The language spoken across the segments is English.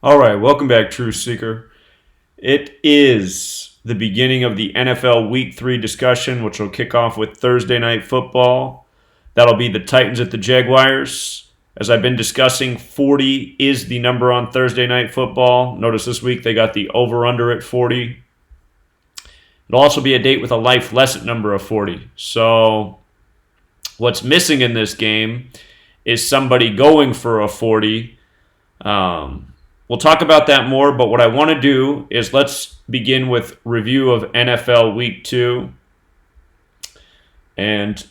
All right, welcome back, Truth Seeker. It is the beginning of the NFL Week 3 discussion, which will kick off with Thursday Night Football. That'll be the Titans at the Jaguars. As I've been discussing, 40 is the number on Thursday Night Football. Notice this week they got the over-under at 40. It'll also be a date with a life lesson number of 40. So what's missing in this game is somebody going for a 40. We'll talk about that more, but what I want to do is let's begin with review of NFL Week 2 and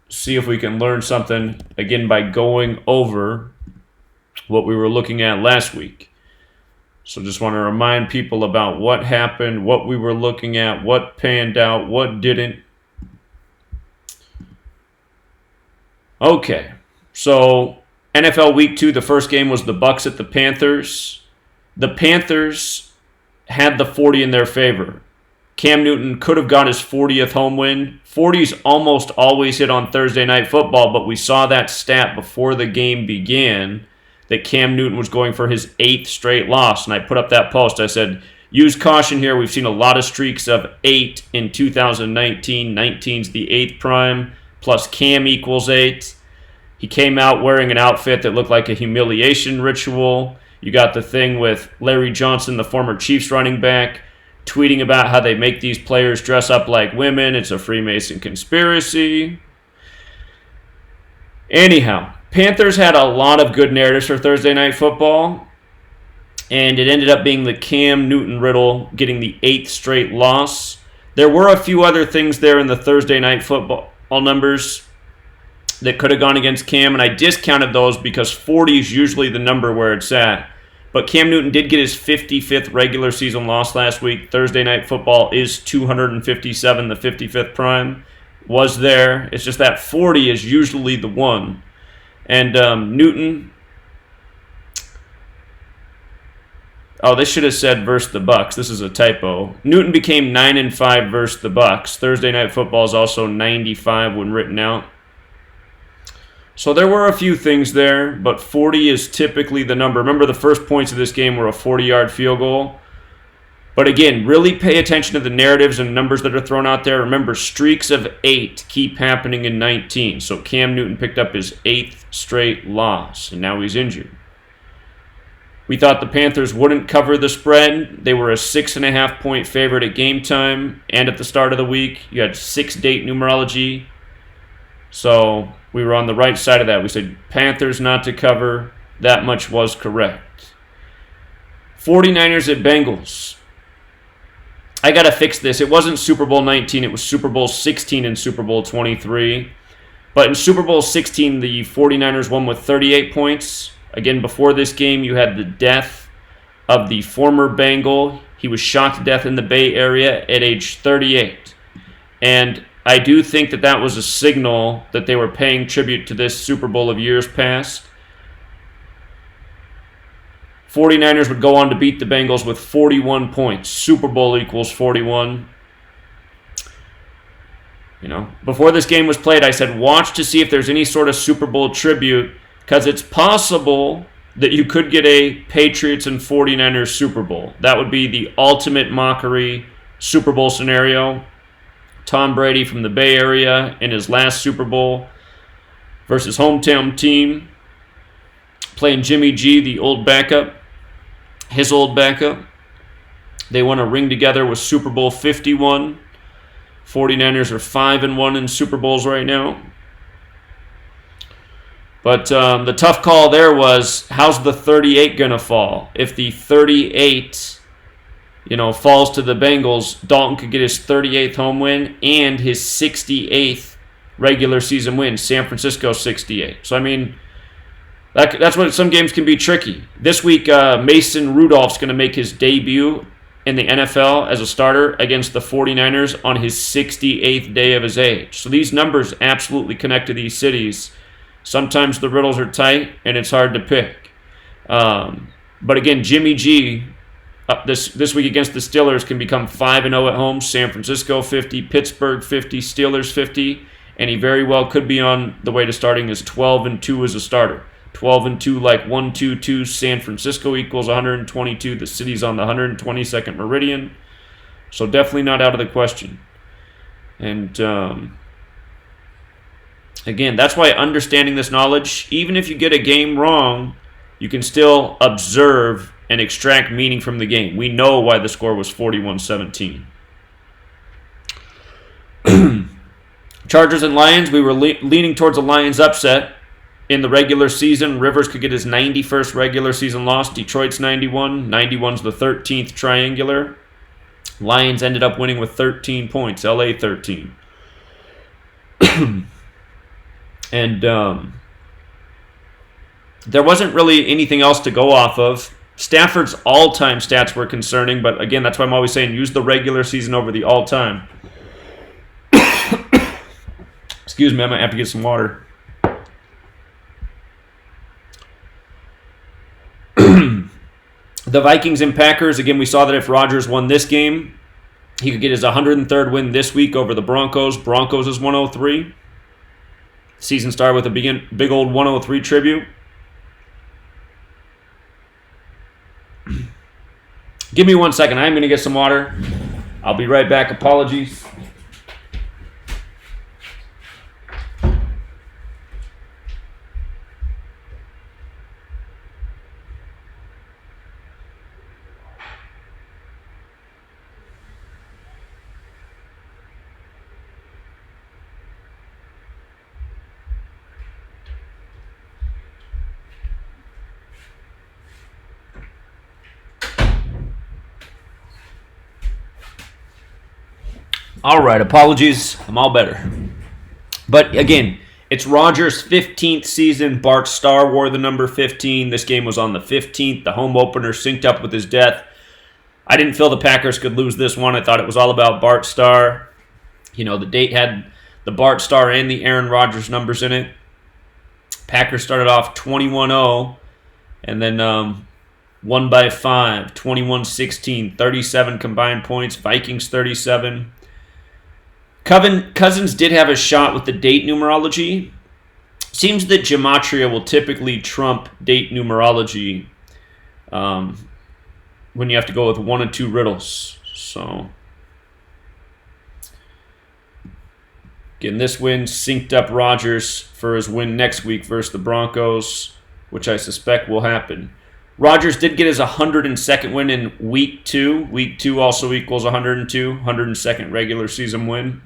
see if we can learn something, again, by going over what we were looking at last week. So just want to remind people about what happened, what we were looking at, what panned out, what didn't. Okay, so NFL Week 2, the first game was the Bucs at the Panthers. The Panthers had the 40 in their favor. Cam Newton could have got his 40th home win. 40s almost always hit on Thursday Night Football, but we saw that stat before the game began that Cam Newton was going for his 8th straight loss. And I put up that post. I said, use caution here. We've seen a lot of streaks of 8 in 2019. 19's the 8th prime, plus Cam equals 8. He came out wearing an outfit that looked like a humiliation ritual. You got the thing with Larry Johnson, the former Chiefs running back, tweeting about how they make these players dress up like women. It's a Freemason conspiracy. Anyhow, Panthers had a lot of good narratives for Thursday Night Football, and it ended up being the Cam Newton riddle getting the 8th straight loss. There were a few other things there in the Thursday Night Football numbers that could have gone against Cam, and I discounted those because 40 is usually the number where it's at. But Cam Newton did get his 55th regular season loss last week. Thursday Night Football is 257, the 55th prime was there. It's just that 40 is usually the one. And Newton, this should have said versus the Bucs. This is a typo. Newton became 9-5 versus the Bucs. Thursday Night Football is also 95 when written out. So there were a few things there, but 40 is typically the number. Remember, the first points of this game were a 40-yard field goal. But again, really pay attention to the narratives and numbers that are thrown out there. Remember, streaks of 8 keep happening in 19. So Cam Newton picked up his 8th straight loss, and now he's injured. We thought the Panthers wouldn't cover the spread. They were a 6.5-point favorite at game time and at the start of the week. You had 6-date numerology. So we were on the right side of that. We said Panthers not to cover. That much was correct. 49ers at Bengals. I got to fix this. It wasn't Super Bowl 19. It was Super Bowl 16 and Super Bowl 23. But in Super Bowl 16, the 49ers won with 38 points. Again, before this game, you had the death of the former Bengal. He was shot to death in the Bay Area at age 38. And I do think that that was a signal that they were paying tribute to this Super Bowl of years past. 49ers would go on to beat the Bengals with 41 points. Super Bowl equals 41. Before this game was played, I said, watch to see if there's any sort of Super Bowl tribute, because it's possible that you could get a Patriots and 49ers Super Bowl. That would be the ultimate mockery Super Bowl scenario. Tom Brady from the Bay Area in his last Super Bowl versus hometown team, playing Jimmy G, the old backup, his old backup. They won a ring together with Super Bowl 51. 49ers are 5-1 in Super Bowls right now. But the tough call there was, how's the 38 going to fall? If the 38 falls to the Bengals, Dalton could get his 38th home win and his 68th regular season win. San Francisco 68. So, that's what some games can be tricky. This week, Mason Rudolph's going to make his debut in the NFL as a starter against the 49ers on his 68th day of his age. So these numbers absolutely connect to these cities. Sometimes the riddles are tight, and it's hard to pick. But again, Jimmy G, this week against the Steelers, can become 5-0 at home. San Francisco 50, Pittsburgh 50, Steelers 50, and he very well could be on the way to starting as 12-2 as a starter. 12-2 like 1-2-2 San Francisco equals 122. The city's on the 122nd meridian. So definitely not out of the question. And again, that's why understanding this knowledge, even if you get a game wrong, you can still observe and extract meaning from the game. We know why the score was 41-17. Chargers and Lions, we were leaning towards a Lions upset. In the regular season, Rivers could get his 91st regular season loss. Detroit's 91. 91's the 13th triangular. Lions ended up winning with 13 points. LA 13. And there wasn't really anything else to go off of. Stafford's all-time stats were concerning, but again, that's why I'm always saying use the regular season over the all-time. Excuse me, I might have to get some water. The Vikings and Packers, again, we saw that if Rodgers won this game, he could get his 103rd win this week over the Broncos. Broncos is 103. Season started with a big old 103 tribute. Give me 1 second. I'm going to get some water. I'll be right back. Apologies. All right, apologies. I'm all better. But again, it's Rodgers' 15th season. Bart Starr wore the number 15. This game was on the 15th. The home opener synced up with his death. I didn't feel the Packers could lose this one. I thought it was all about Bart Starr. You know, the date had the Bart Starr and the Aaron Rodgers numbers in it. Packers started off 21-0 and then won by 5, 21-16, 37 combined points. Vikings 37. Cousins did have a shot with the date numerology. Seems that Gematria will typically trump date numerology when you have to go with 1 and 2 riddles. So, again, this win synced up Rodgers for his win next week versus the Broncos, which I suspect will happen. Rodgers did get his 102nd win in Week 2. Week 2 also equals 102, 102nd regular season win.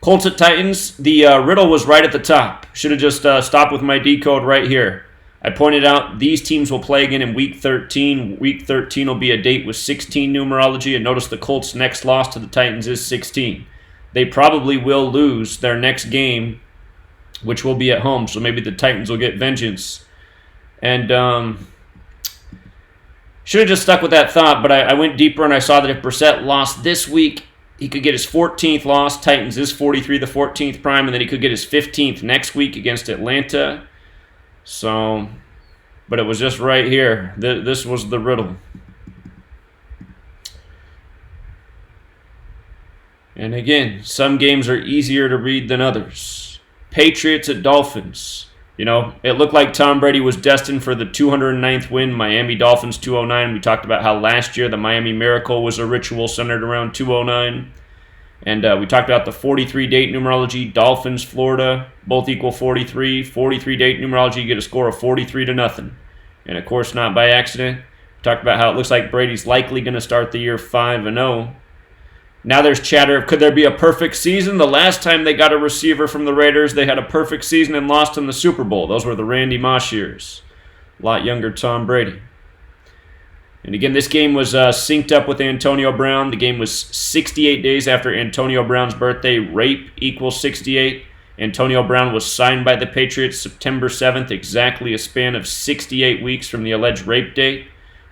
Colts at Titans, the riddle was right at the top. Should have just stopped with my decode right here. I pointed out these teams will play again in Week 13. Week 13 will be a date with 16 numerology, and notice the Colts' next loss to the Titans is 16. They probably will lose their next game, which will be at home, so maybe the Titans will get vengeance. And should have just stuck with that thought, but I went deeper and I saw that if Brissett lost this week, he could get his 14th loss. Titans is 43, the 14th prime, and then he could get his 15th next week against Atlanta. So, but it was just right here. This was the riddle. And again, some games are easier to read than others. Patriots at Dolphins. You know, it looked like Tom Brady was destined for the 209th win. Miami Dolphins 209. We talked about how last year the Miami Miracle was a ritual centered around 209. And we talked about the 43 date numerology. Dolphins, Florida, both equal 43. 43 date numerology, you get a score of 43-0. And of course, not by accident. We talked about how it looks like Brady's likely going to start the year 5-0. Now there's chatter of could there be a perfect season? The last time they got a receiver from the Raiders, they had a perfect season and lost in the Super Bowl. Those were the Randy Moss years. A lot younger Tom Brady. And again, this game was synced up with Antonio Brown. The game was 68 days after Antonio Brown's birthday. Rape equals 68. Antonio Brown was signed by the Patriots September 7th, exactly a span of 68 weeks from the alleged rape date.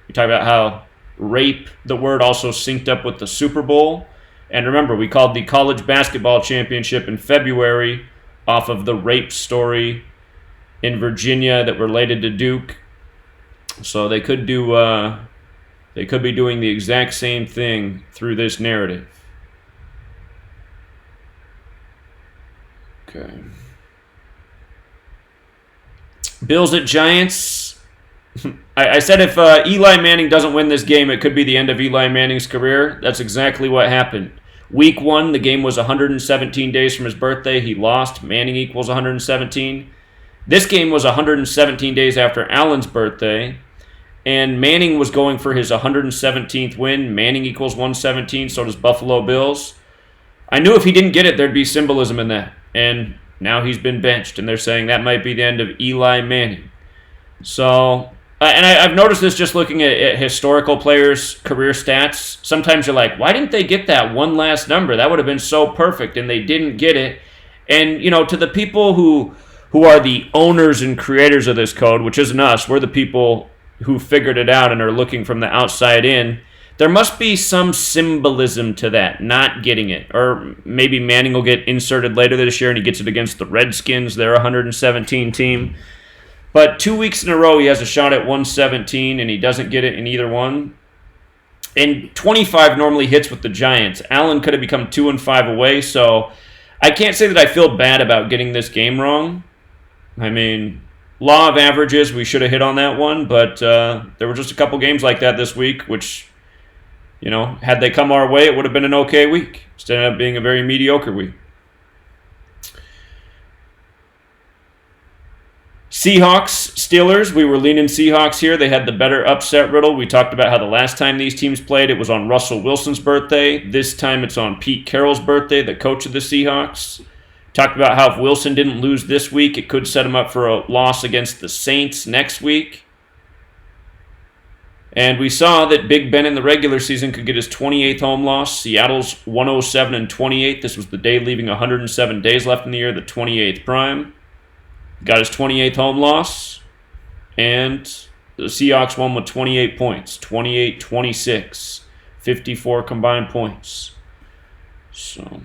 We talk about how rape, the word, also synced up with the Super Bowl. And remember, we called the college basketball championship in February off of the rape story in Virginia that related to Duke. So they could do, they could be doing the exact same thing through this narrative. Okay. Bills at Giants. I said if Eli Manning doesn't win this game, it could be the end of Eli Manning's career. That's exactly what happened. Week 1, the game was 117 days from his birthday. He lost. Manning equals 117. This game was 117 days after Allen's birthday, and Manning was going for his 117th win. Manning equals 117, so does Buffalo Bills. I knew if he didn't get it, there'd be symbolism in that, and now he's been benched, and they're saying that might be the end of Eli Manning. So, and I've noticed this just looking at historical players' career stats. Sometimes you're like, why didn't they get that one last number? That would have been so perfect, and they didn't get it. And, to the people who are the owners and creators of this code, which isn't us, we're the people who figured it out and are looking from the outside in, there must be some symbolism to that, not getting it. Or maybe Manning will get inserted later this year and he gets it against the Redskins, their 117 team. But 2 weeks in a row he has a shot at 117 and he doesn't get it in either one. And 25 normally hits with the Giants. Allen could have become 2-5 away, so I can't say that I feel bad about getting this game wrong. I mean, law of averages, we should have hit on that one, but there were just a couple games like that this week, which, had they come our way, it would have been an okay week. Instead of being a very mediocre week. Seahawks, Steelers, we were leaning Seahawks here. They had the better upset riddle. We talked about how the last time these teams played, it was on Russell Wilson's birthday. This time it's on Pete Carroll's birthday, the coach of the Seahawks. Talked about how if Wilson didn't lose this week, it could set him up for a loss against the Saints next week. And we saw that Big Ben in the regular season could get his 28th home loss. Seattle's 107-28. This was the day leaving 107 days left in the year, the 28th prime. Got his 28th home loss. And the Seahawks won with 28 points. 28-26. 54 combined points. So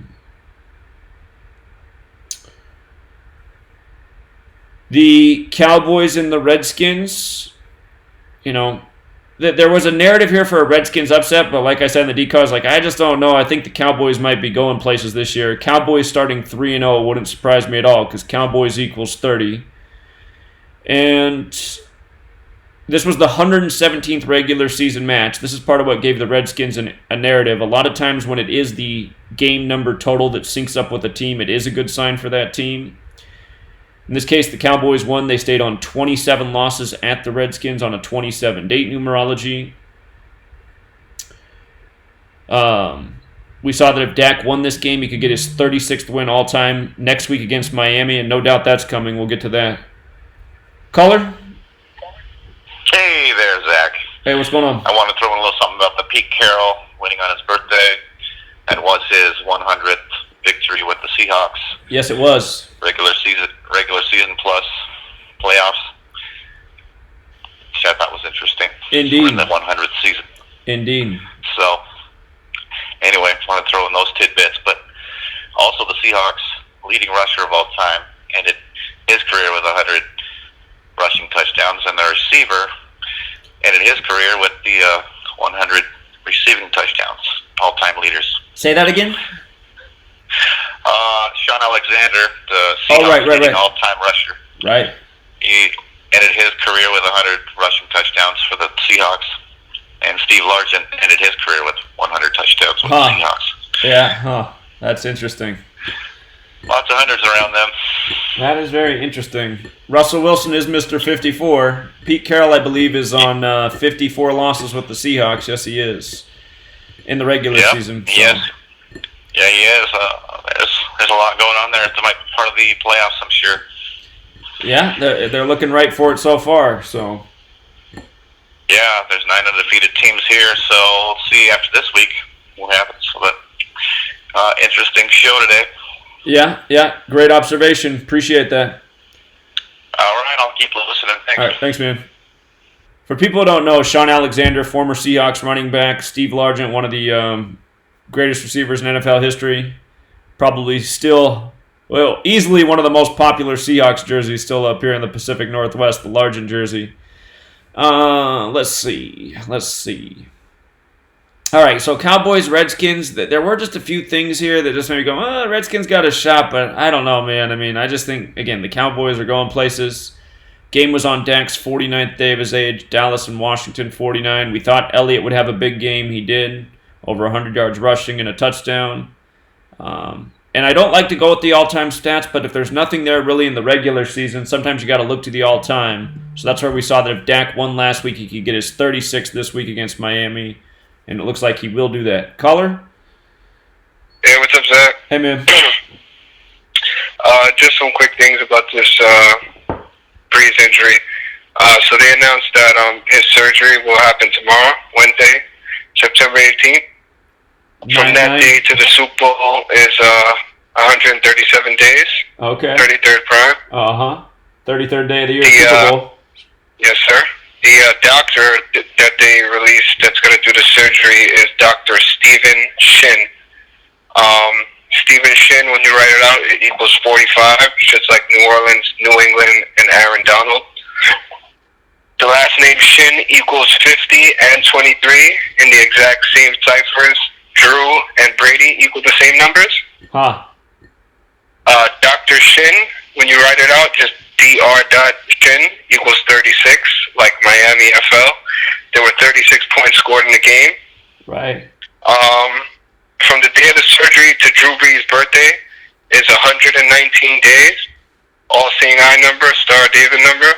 the Cowboys and the Redskins, there was a narrative here for a Redskins upset, but like I said in the decals, I just don't know. I think the Cowboys might be going places this year. Cowboys starting 3-0 wouldn't surprise me at all because Cowboys equals 30. And this was the 117th regular season match. This is part of what gave the Redskins a narrative. A lot of times when it is the game number total that syncs up with a team, it is a good sign for that team. In this case, the Cowboys won. They stayed on 27 losses at the Redskins on a 27-date numerology. We saw that if Dak won this game, he could get his 36th win all-time next week against Miami, and no doubt that's coming. We'll get to that. Caller? Hey there, Zach. Hey, what's going on? I want to throw in a little something about the Pete Carroll winning on his birthday. That was his 100th victory with the Seahawks. Yes, it was. Regular season plus playoffs, which I thought was interesting. Indeed. In the 100th season. Indeed. So, anyway, I want to throw in those tidbits, but also the Seahawks leading rusher of all time ended his career with 100 rushing touchdowns, and the receiver ended his career with the 100 receiving touchdowns, all-time leaders. Say that again? Sean Alexander, the Seahawks right. all-time rusher. Right. He ended his career with 100 rushing touchdowns for the Seahawks, and Steve Largent ended his career with 100 touchdowns with the Seahawks. Yeah, that's interesting. Lots of hundreds around them. That is very interesting. Russell Wilson is Mr. 54. Pete Carroll, I believe, is on 54 losses with the Seahawks. Yes, he is. In the regular season. So. Yes. Yeah, he is. There's a lot going on there. It might be part of the playoffs, I'm sure. Yeah, they're looking right for it so far. So. Yeah, there's 9 undefeated teams here, so we'll see after this week what happens. But interesting show today. Yeah, great observation. Appreciate that. All right, I'll keep listening. Thanks. All right, thanks, man. For people who don't know, Sean Alexander, former Seahawks running back, Steve Largent, one of the greatest receivers in NFL history, probably still, easily one of the most popular Seahawks jerseys still up here in the Pacific Northwest, the Largent jersey. Let's see. All right, so Cowboys, Redskins, there were just a few things here that just made me go, Redskins got a shot, but I don't know, man. I mean, I just think, again, the Cowboys are going places. Game was on Dak's 49th day of his age. Dallas and Washington 49. We thought Elliott would have a big game. He did. Over 100 yards rushing and a touchdown. And I don't like to go with the all-time stats, but if there's nothing there really in the regular season, sometimes you got to look to the all-time. So that's where we saw that if Dak won last week, he could get his 36th this week against Miami. And it looks like he will do that. Caller? Hey, what's up, Zach? Hey, man. Just some quick things about this Breeze injury. So they announced that his surgery will happen tomorrow, Wednesday, September 18th. From that day to the Super Bowl is 137 days. Okay. 33rd prime. 33rd day of the year, Super Bowl. Yes, sir. The doctor that they released that's going to do the surgery is Dr. Stephen Shin. Stephen Shin, when you write it out, it equals 45, just like New Orleans, New England, and Aaron Donald. The last name Shin equals 50 and 23 in the exact same ciphers. Drew and Brady equal the same numbers. Dr. Shin, when you write it out, just Dr. equals 36, like Miami FL. There were 36 points scored in the game. Right. From the day of the surgery to Drew Brees' birthday is 119 days. All seeing eye number, Star David number.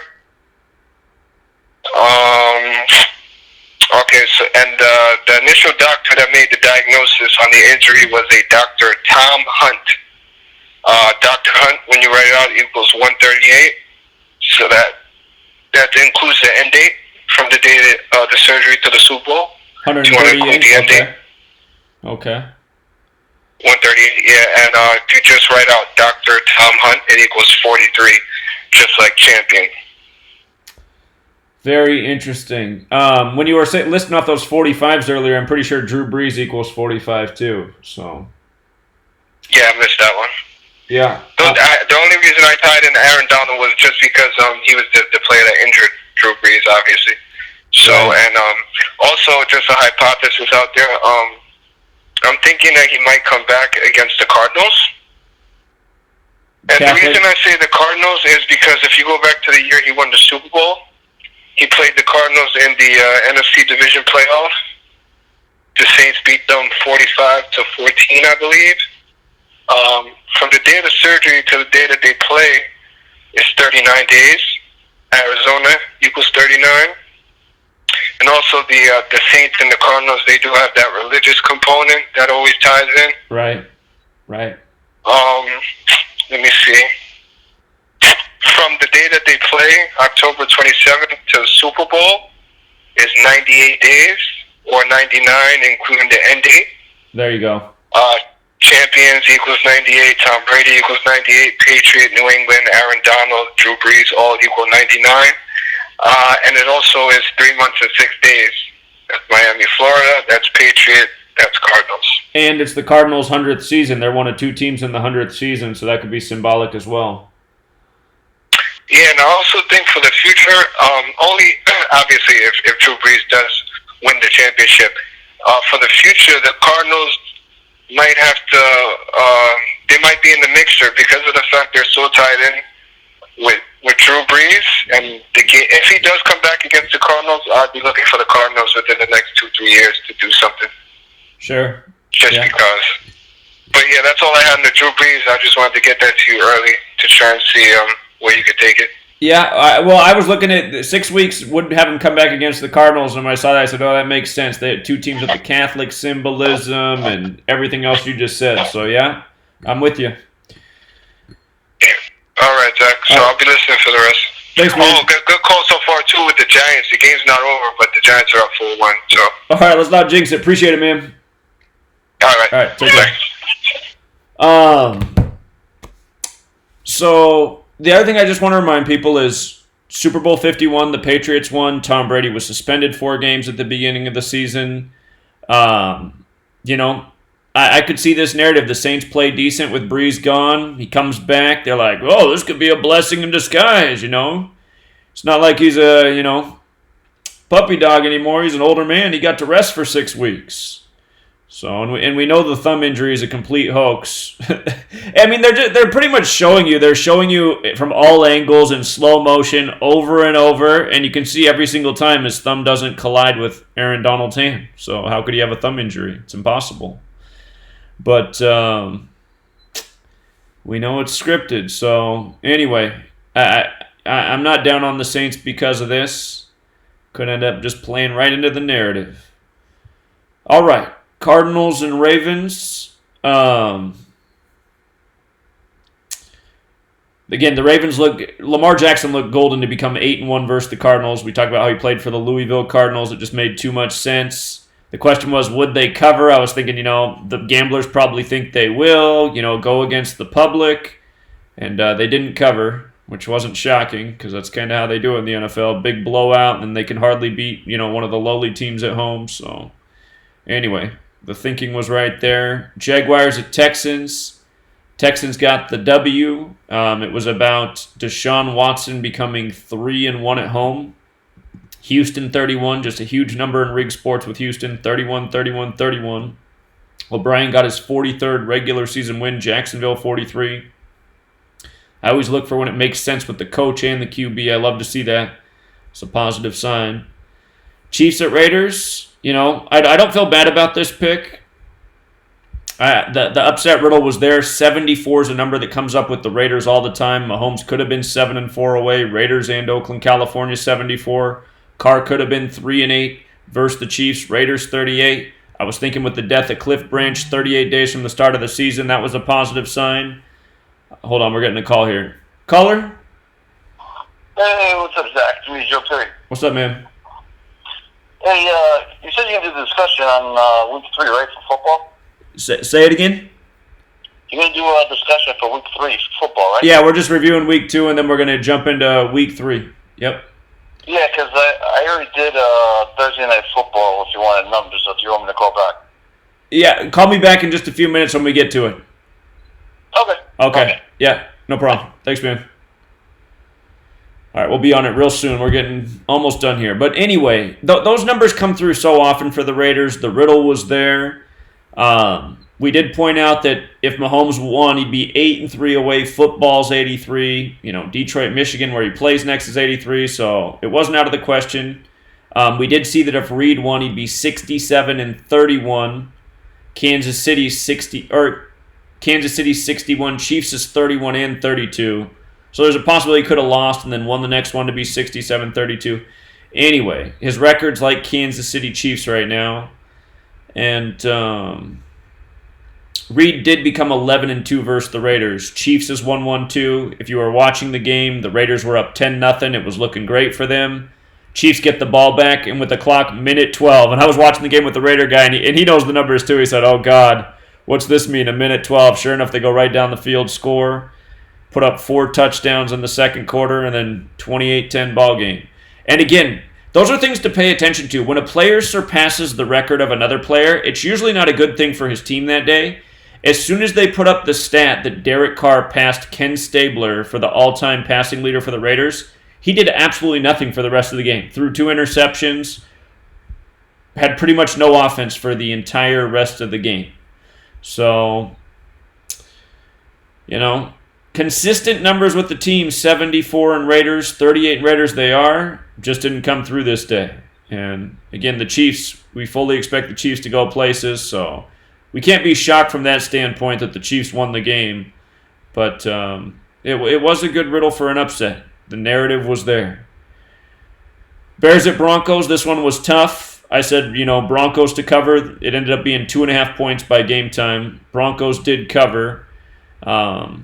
Okay, so and the initial doctor that made the diagnosis on the injury was a Dr. Tom Hunt. Dr. Hunt, when you write it out, equals 138. So that includes the end date from the day of the surgery to the Super Bowl. 138. Okay. 138, yeah, and to just write out Dr. Tom Hunt, it equals 43, just like champion. Very interesting. When you were listing off those 45s earlier, I'm pretty sure Drew Brees equals 45 too. So. Yeah, I missed that one. Yeah. The only reason I tied in Aaron Donald was just because he was the player that injured Drew Brees, obviously. So, right. And also just a hypothesis out there. I'm thinking that he might come back against the Cardinals. And the reason I say the Cardinals is because if you go back to the year he won the Super Bowl, he played the Cardinals in the NFC Division playoff. The Saints beat them 45-14, I believe. From the day of the surgery to the day that they play is 39 days. Arizona equals 39. And also the Saints and the Cardinals, they do have that religious component that always ties in. Right. Let me see. From the day that they play, October 27th to the Super Bowl, is 98 days, or 99, including the end date. There you go. Champions equals 98, Tom Brady equals 98, Patriot, New England, Aaron Donald, Drew Brees, all equal 99. And it also is 3 months and 6 days. That's Miami, Florida. That's Patriot. That's Cardinals. And it's the Cardinals' 100th season. They're one of two teams in the 100th season, so that could be symbolic as well. Yeah, and I also think for the future, only obviously if Drew Brees does win the championship, for the future, the Cardinals might have to, they might be in the mixture because of the fact they're so tied in with Drew Brees, and if he does come back against the Cardinals, I'd be looking for the Cardinals within the next 2-3 years to do something. Sure. Just because. But yeah, that's all I had on the Drew Brees. I just wanted to get that to you early to try and see where you could take it. Yeah, I was looking at 6 weeks, would have him come back against the Cardinals, and when I saw that, I said, oh, that makes sense. They had two teams with the Catholic symbolism and everything else you just said. So, yeah, I'm with you. All right, Zach. So I'll be listening for the rest. Thanks, man. Oh, good call so far, too, with the Giants. The game's not over, but the Giants are up 4-1. So. All right, let's not jinx it. Appreciate it, man. All right, take care. So the other thing I just want to remind people is Super Bowl 51, the Patriots won. Tom Brady was suspended 4 games at the beginning of the season. I could see this narrative. The Saints play decent with Brees gone. He comes back. They're like, oh, this could be a blessing in disguise, It's not like he's a, puppy dog anymore. He's an older man. He got to rest for 6 weeks. So, and we know the thumb injury is a complete hoax. I mean, they're pretty much showing you. They're showing you from all angles in slow motion over and over, and you can see every single time his thumb doesn't collide with Aaron Donald's hand. So how could he have a thumb injury? It's impossible. But we know it's scripted. So anyway, I'm not down on the Saints because of this. Could end up just playing right into the narrative. All right. Cardinals and Ravens. Again, the Ravens Lamar Jackson looked golden to become 8-1 versus the Cardinals. We talked about how he played for the Louisville Cardinals. It just made too much sense. The question was, would they cover? I was thinking, the gamblers probably think they will, go against the public. And they didn't cover, which wasn't shocking because that's kind of how they do it in the NFL. Big blowout, and they can hardly beat, one of the lowly teams at home. So anyway, the thinking was right there. Jaguars at Texans. Texans got the W. It was about Deshaun Watson becoming 3-1 at home. Houston 31, just a huge number in rig sports with Houston, 31-31-31. O'Brien got his 43rd regular season win, Jacksonville 43. I always look for when it makes sense with the coach and the QB. I love to see that. It's a positive sign. Chiefs at Raiders. I don't feel bad about this pick. The upset riddle was there. 74 is a number that comes up with the Raiders all the time. Mahomes could have been 7-4 away. Raiders and Oakland, California, 74. Carr could have been 3-8 versus the Chiefs. Raiders, 38. I was thinking with the death of Cliff Branch, 38 days from the start of the season, that was a positive sign. Hold on, we're getting a call here. Caller? Hey, what's up, Zach? It's me, Joe Perry. What's up, man? Hey, you said you're going to do the discussion on week 3, right, for football? Say it again? You're going to do a discussion for week 3 for football, right? Yeah, we're just reviewing week 2, and then we're going to jump into week 3. Yep. Yeah, because I already did Thursday Night Football if you wanted numbers, so if you want me to call back. Yeah, call me back in just a few minutes when we get to it. Okay. Yeah, no problem. Thanks, man. All right, we'll be on it real soon. We're getting almost done here. But anyway, those numbers come through so often for the Raiders. The riddle was there. We did point out that if Mahomes won, he'd be 8-3 away. Football's 83. Detroit, Michigan, where he plays next, is 83. So it wasn't out of the question. We did see that if Reed won, he'd be 67-31. Kansas City 61. Chiefs is 31-32. So there's a possibility he could have lost and then won the next one to be 67-32. Anyway, his record's like Kansas City Chiefs right now. And Reed did become 11-2 versus the Raiders. Chiefs is 1-1-2. If you were watching the game, the Raiders were up 10-0. It was looking great for them. Chiefs get the ball back, and with the clock, minute 12. And I was watching the game with the Raider guy, and he knows the numbers too. He said, oh, God, what's this mean? A minute 12. Sure enough, they go right down the field, score, put up 4 touchdowns in the second quarter, and then 28-10 ball game. And again, those are things to pay attention to. When a player surpasses the record of another player, it's usually not a good thing for his team that day. As soon as they put up the stat that Derek Carr passed Ken Stabler for the all-time passing leader for the Raiders, he did absolutely nothing for the rest of the game. Threw 2 interceptions, had pretty much no offense for the entire rest of the game. So, consistent numbers with the team, 74 in Raiders, 38 in Raiders they are, just didn't come through this day. And again, the Chiefs, we fully expect the Chiefs to go places, so we can't be shocked from that standpoint that the Chiefs won the game. But it was a good riddle for an upset. The narrative was there. Bears at Broncos, this one was tough. I said, Broncos to cover. It ended up being 2.5 points by game time. Broncos did cover. The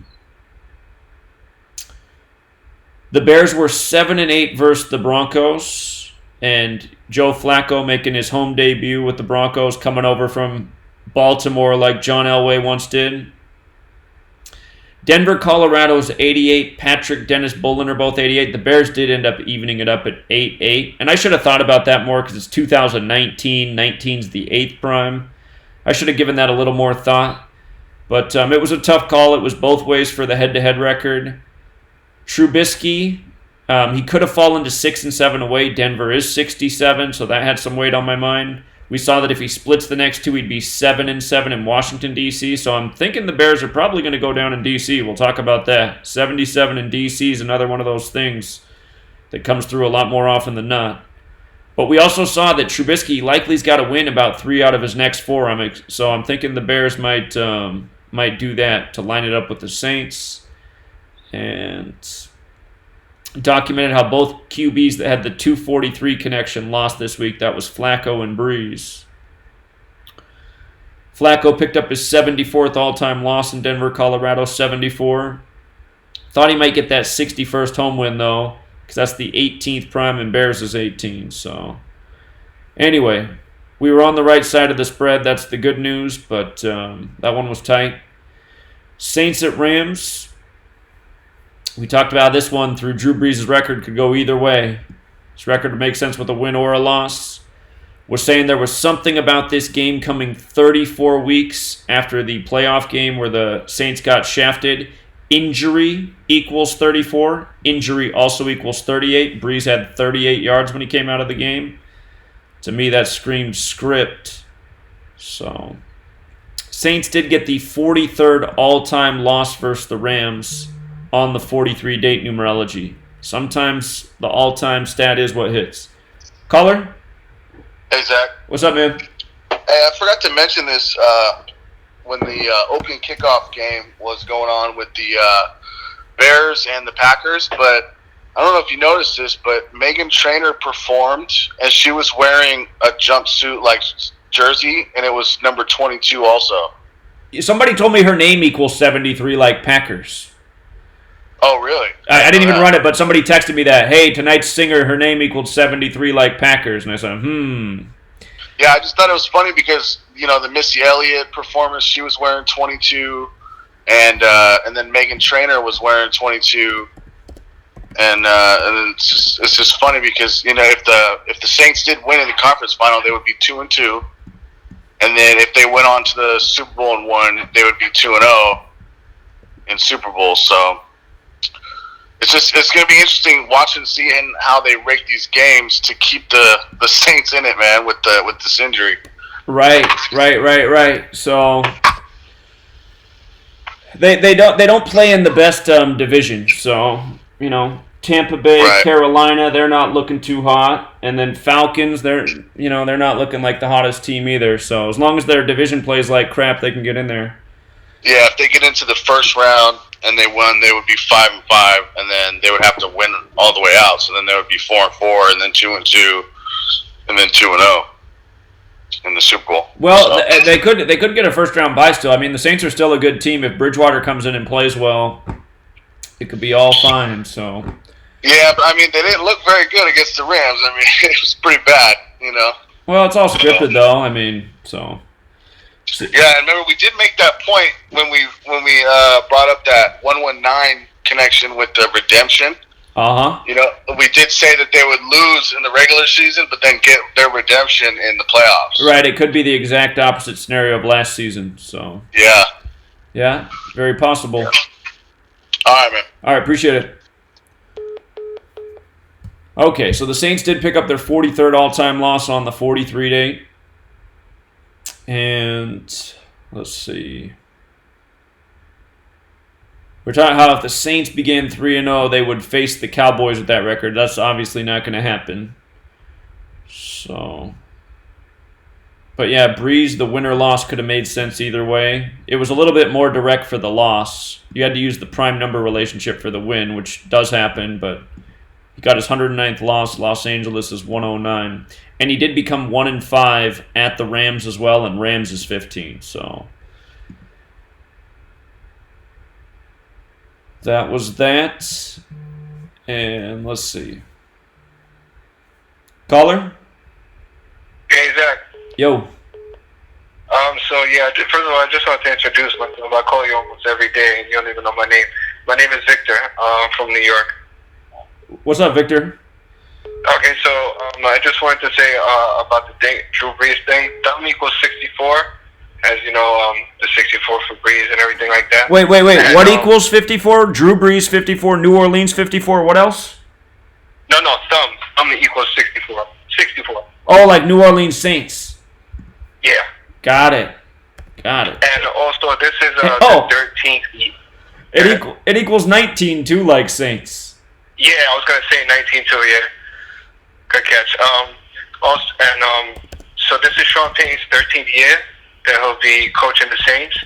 Bears were 7-8 versus the Broncos, and Joe Flacco making his home debut with the Broncos, coming over from Baltimore like John Elway once did. Denver, Colorado's 88. Patrick, Dennis Bolin are both 88. The Bears did end up evening it up at 8-8. And I should have thought about that more because it's 2019. 19's the 8th prime. I should have given that a little more thought. But it was a tough call. It was both ways for the head-to-head record. Trubisky, he could have fallen to 6-7 away. Denver is 67, so that had some weight on my mind. We saw that if he splits the next two, he'd be 7-7 in Washington, D.C. So I'm thinking the Bears are probably going to go down in D.C. We'll talk about that. 77 in D.C. is another one of those things that comes through a lot more often than not. But we also saw that Trubisky likely's got to win about 3 out of his next 4. So I'm thinking the Bears might do that to line it up with the Saints. And documented how both QBs that had the 243 connection lost this week. That was Flacco and Breeze. Flacco picked up his 74th all-time loss in Denver, Colorado, 74. Thought he might get that 61st home win, though, because that's the 18th prime and Bears is 18. So anyway, we were on the right side of the spread. That's the good news, but that one was tight. Saints at Rams. We talked about this one through Drew Brees' record could go either way. His record would make sense with a win or a loss. We're saying there was something about this game coming 34 weeks after the playoff game where the Saints got shafted. Injury equals 34. Injury also equals 38. Brees had 38 yards when he came out of the game. To me, that screams script. So, Saints did get the 43rd all-time loss versus the Rams on the 43 date numerology. Sometimes the all-time stat is what hits. Caller? Hey, Zach. What's up, man? Hey, I forgot to mention this when the opening kickoff game was going on with the Bears and the Packers, but I don't know if you noticed this, but Megan Trainor performed and she was wearing a jumpsuit like jersey, and it was number 22 also. Somebody told me her name equals 73 like Packers. Oh, really? I didn't even run it, but somebody texted me that, hey, tonight's singer, her name equaled 73 like Packers. And I said, Yeah, I just thought it was funny because, the Missy Elliott performance, she was wearing 22, and then Megan Trainor was wearing 22. And it's just funny because, if the Saints did win in the conference final, they would be 2-2. And then if they went on to the Super Bowl and won, they would be 2-0 in Super Bowl. So it's going to be interesting seeing how they rate these games to keep the Saints in it, man, with this injury. Right. So they don't play in the best division. So Tampa Bay, right. Carolina, they're not looking too hot, and then Falcons, they're not looking like the hottest team either. So as long as their division plays like crap, they can get in there. Yeah, if they get into the first round and they won, they would be 5-5, and then they would have to win all the way out. So then they would be 4-4, and then 2-2, and then 2-0 in the Super Bowl. Well, so they could get a first round bye still. I mean, the Saints are still a good team. If Bridgewater comes in and plays well, it could be all fine. So yeah, but I mean, they didn't look very good against the Rams. I mean, it was pretty bad, Well, it's all scripted though. I mean, so. Yeah, and remember we did make that point when we brought up that 119 connection with the redemption. We did say that they would lose in the regular season, but then get their redemption in the playoffs. Right, it could be the exact opposite scenario of last season. So yeah, very possible. Yeah. All right, man. All right, appreciate it. Okay, so the Saints did pick up their 43rd all-time loss on the 43 date. And let's see. We're talking how if the Saints began 3-0, they would face the Cowboys with that record. That's obviously not going to happen. So, but yeah, Breeze, the winner-loss could have made sense either way. It was a little bit more direct for the loss. You had to use the prime number relationship for the win, which does happen, but he got his 109th loss. Los Angeles is 109. And he did become 1-5 at the Rams as well, and Rams is 15. So that was that. And let's see. Caller? Hey, Zach. Yo. So yeah, first of all, I just want to introduce myself. I call you almost every day, and you don't even know my name. My name is Victor. From New York. What's up, Victor? Okay, so I just wanted to say about the Drew Brees thing. Thumb equals 64, as the 64 for Brees and everything like that. Wait. And, what equals 54? Drew Brees 54, New Orleans 54. What else? No, thumb equals 64. 64. Oh, like New Orleans Saints. Got it. And also, this is the 13th. It equals 19 too, like Saints. Yeah, I was gonna say 19 too. Yeah, good catch. Also, and so this is Sean Payton's 13th year that he'll be coaching the Saints.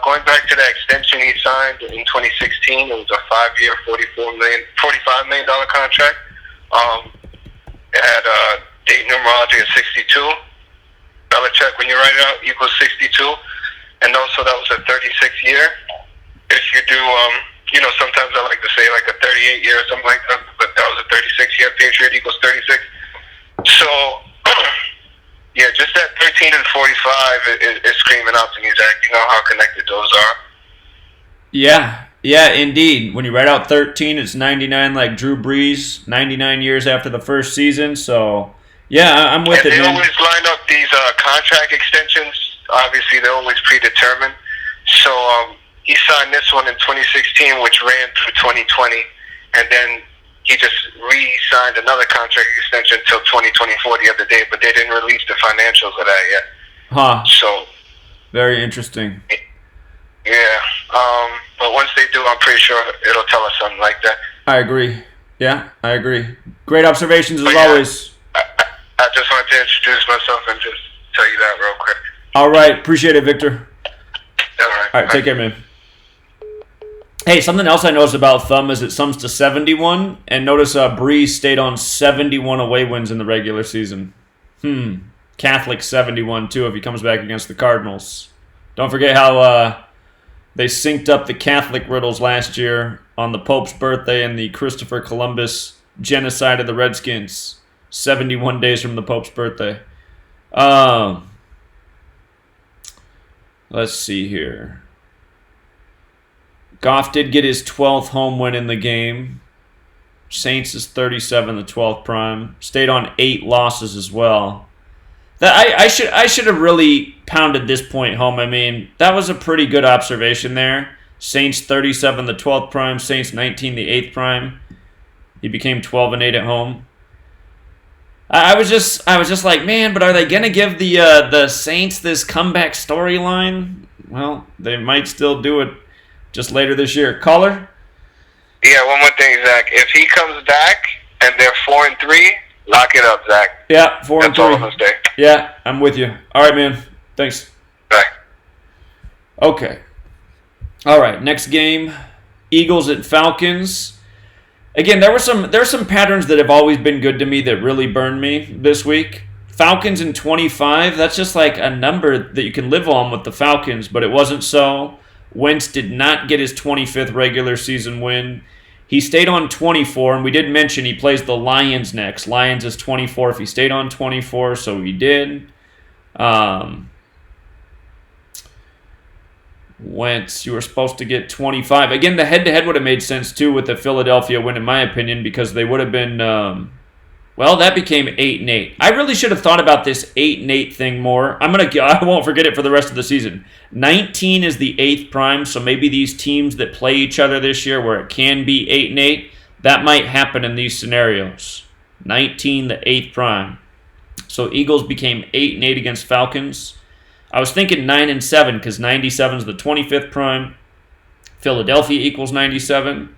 Going back to that extension he signed in 2016, it was a 5-year, $45 million contract. It had date numerology of 62. Belichick, when you write it out, equals 62. And also that was a 36-year. If you do, sometimes I like to say like a 38-year or something like that, but that was a 36-year. Patriot equals 36. So, yeah, just that 13 and 45 is screaming out to me, Zach. You know how connected those are. Yeah, indeed. When you write out 13, it's 99 like Drew Brees, 99 years after the first season. So, yeah, I'm with it, They man. always line up these contract extensions. Obviously, they're always predetermined. So, he signed this one in 2016, which ran through 2020, and then he just re-signed another contract extension until 2024 the other day, but they didn't release the financials of that yet. Huh. So, very interesting. Yeah, but once they do, I'm pretty sure it'll tell us something like that. I agree. Yeah, I agree. Great observations as But yeah, always. I just wanted to introduce myself and just tell you that real quick. All right, appreciate it, Victor. All right, take care, man. Hey, something else I noticed about Thumb is it sums to 71, and notice Breeze stayed on 71 away wins in the regular season. Catholic 71 too if he comes back against the Cardinals. Don't forget how they synced up the Catholic riddles last year on the Pope's birthday and the Christopher Columbus genocide of the Redskins. 71 days from the Pope's birthday. Let's see here. Goff did get his 12th home win in the game. Saints is 37, the 12th prime. Stayed on 8 losses as well. I should have really pounded this point home. I mean, that was a pretty good observation there. Saints 37, the 12th prime. Saints 19, the 8th prime. He became 12 and 8 at home. I was just like, man, but are they gonna give the Saints this comeback storyline? Well, they might still do it just later this year. Caller? Yeah, one more thing, Zach. If he comes back and they're 4-3, lock it up, Zach. Yeah, 4-3. That's all I'm gonna say. Yeah, I'm with you. All right, man. Thanks. Bye. Okay. All right, next game, Eagles at Falcons. Again, there were some patterns that have always been good to me that really burned me this week. Falcons in 25, that's just like a number that you can live on with the Falcons, but it wasn't so. Wentz did not get his 25th regular season win. He stayed on 24, and we did mention he plays the Lions next. Lions is 24 if he stayed on 24, so he did. Wentz, you were supposed to get 25. Again, the head-to-head would have made sense, too, with the Philadelphia win, in my opinion, because they would have been, that became 8-8. I really should have thought about this 8-8 thing more. I won't forget it for the rest of the season. 19 is the 8th prime, so maybe these teams that play each other this year where it can be 8-8, that might happen in these scenarios. 19, the 8th prime. So Eagles became 8-8 against Falcons. I was thinking 9-7 because 97 is the 25th prime. Philadelphia equals 97.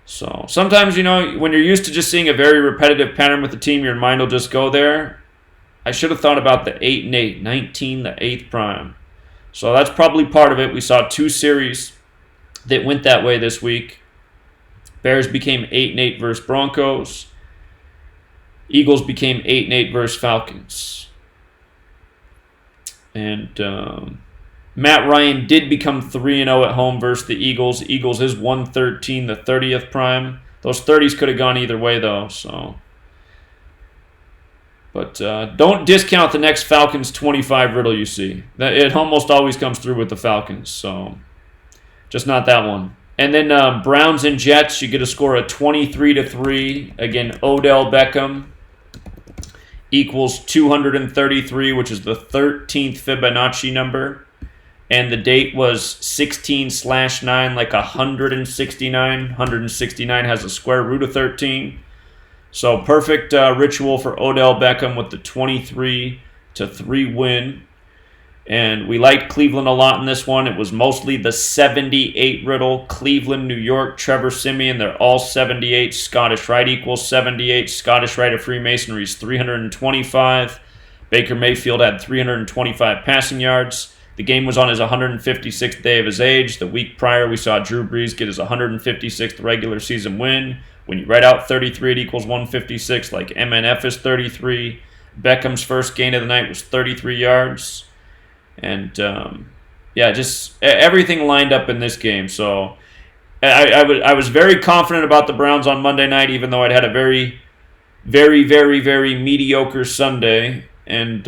So sometimes, when you're used to just seeing a very repetitive pattern with the team, your mind will just go there. I should have thought about the 8-8, 19, the 8th prime. So that's probably part of it. We saw 2 series that went that way this week. Bears became 8-8 versus Broncos. Eagles became 8-8 versus Falcons. And Matt Ryan did become 3-0 at home versus the Eagles. Eagles is 113, the 30th prime. Those 30s could have gone either way, though. But don't discount the next Falcons 25 riddle you see. It almost always comes through with the Falcons, so just not that one. And then Browns and Jets, you get a score of 23-3. Again, Odell Beckham equals 233, which is the 13th Fibonacci number. And the date was 16/9, like 169. 169 has a square root of 13. So perfect ritual for Odell Beckham with the 23-3 win. And we liked Cleveland a lot in this one. It was mostly the 78 riddle. Cleveland, New York, Trevor Simeon, they're all 78. Scottish Rite equals 78. Scottish Rite of Freemasonry is 325. Baker Mayfield had 325 passing yards. The game was on his 156th day of his age. The week prior, we saw Drew Brees get his 156th regular season win. When you write out 33, it equals 156, like MNF is 33. Beckham's first gain of the night was 33 yards. And, just everything lined up in this game. So I was very confident about the Browns on Monday night, even though I'd had a very, very, very, very mediocre Sunday. And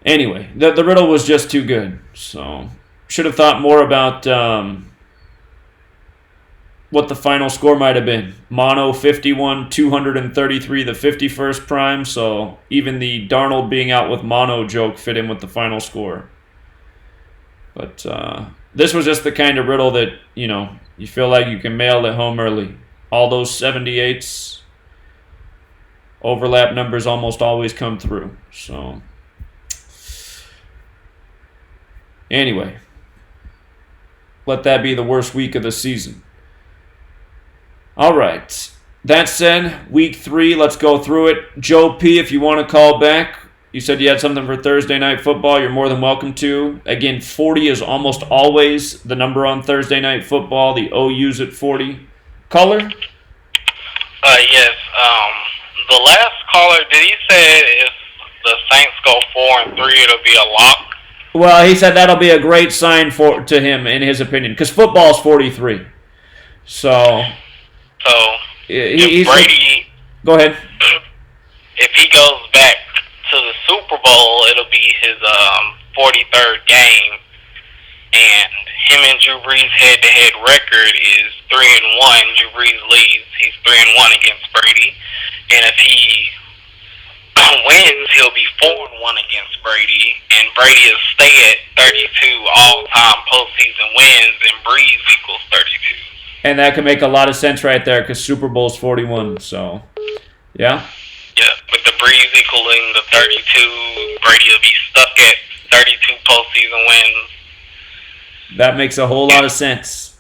anyway, the riddle was just too good. So should have thought more about what the final score might have been. Mono 51, 233, the 51st prime. So even the Darnold being out with mono joke fit in with the final score. But this was just the kind of riddle that, you feel like you can mail it home early. All those 78s, overlap numbers almost always come through. So anyway, let that be the worst week of the season. All right. That said, week 3, let's go through it. Joe P., if you want to call back, you said you had something for Thursday Night Football. You're more than welcome to. Again, 40 is almost always the number on Thursday Night Football. The OU's at 40. Caller? Yes. The last caller, did he say if the Saints go 4-3, it'll be a lock? Well, he said that'll be a great sign to him, in his opinion, because football's 43. So if Brady, go ahead. If he goes back to the Super Bowl, it'll be his 43rd game, and him and Drew Brees' head-to-head record is 3-1. Drew Brees leads; he's 3-1 against Brady, and if he wins, he'll be 4-1 against Brady, and Brady will stay at 32 all-time postseason wins, and Brees equals 32. And that can make a lot of sense right there because Super Bowl's 41. So, yeah. Yeah, with the Brees equaling the 32, Brady will be stuck at 32 postseason wins. That makes a whole lot of sense.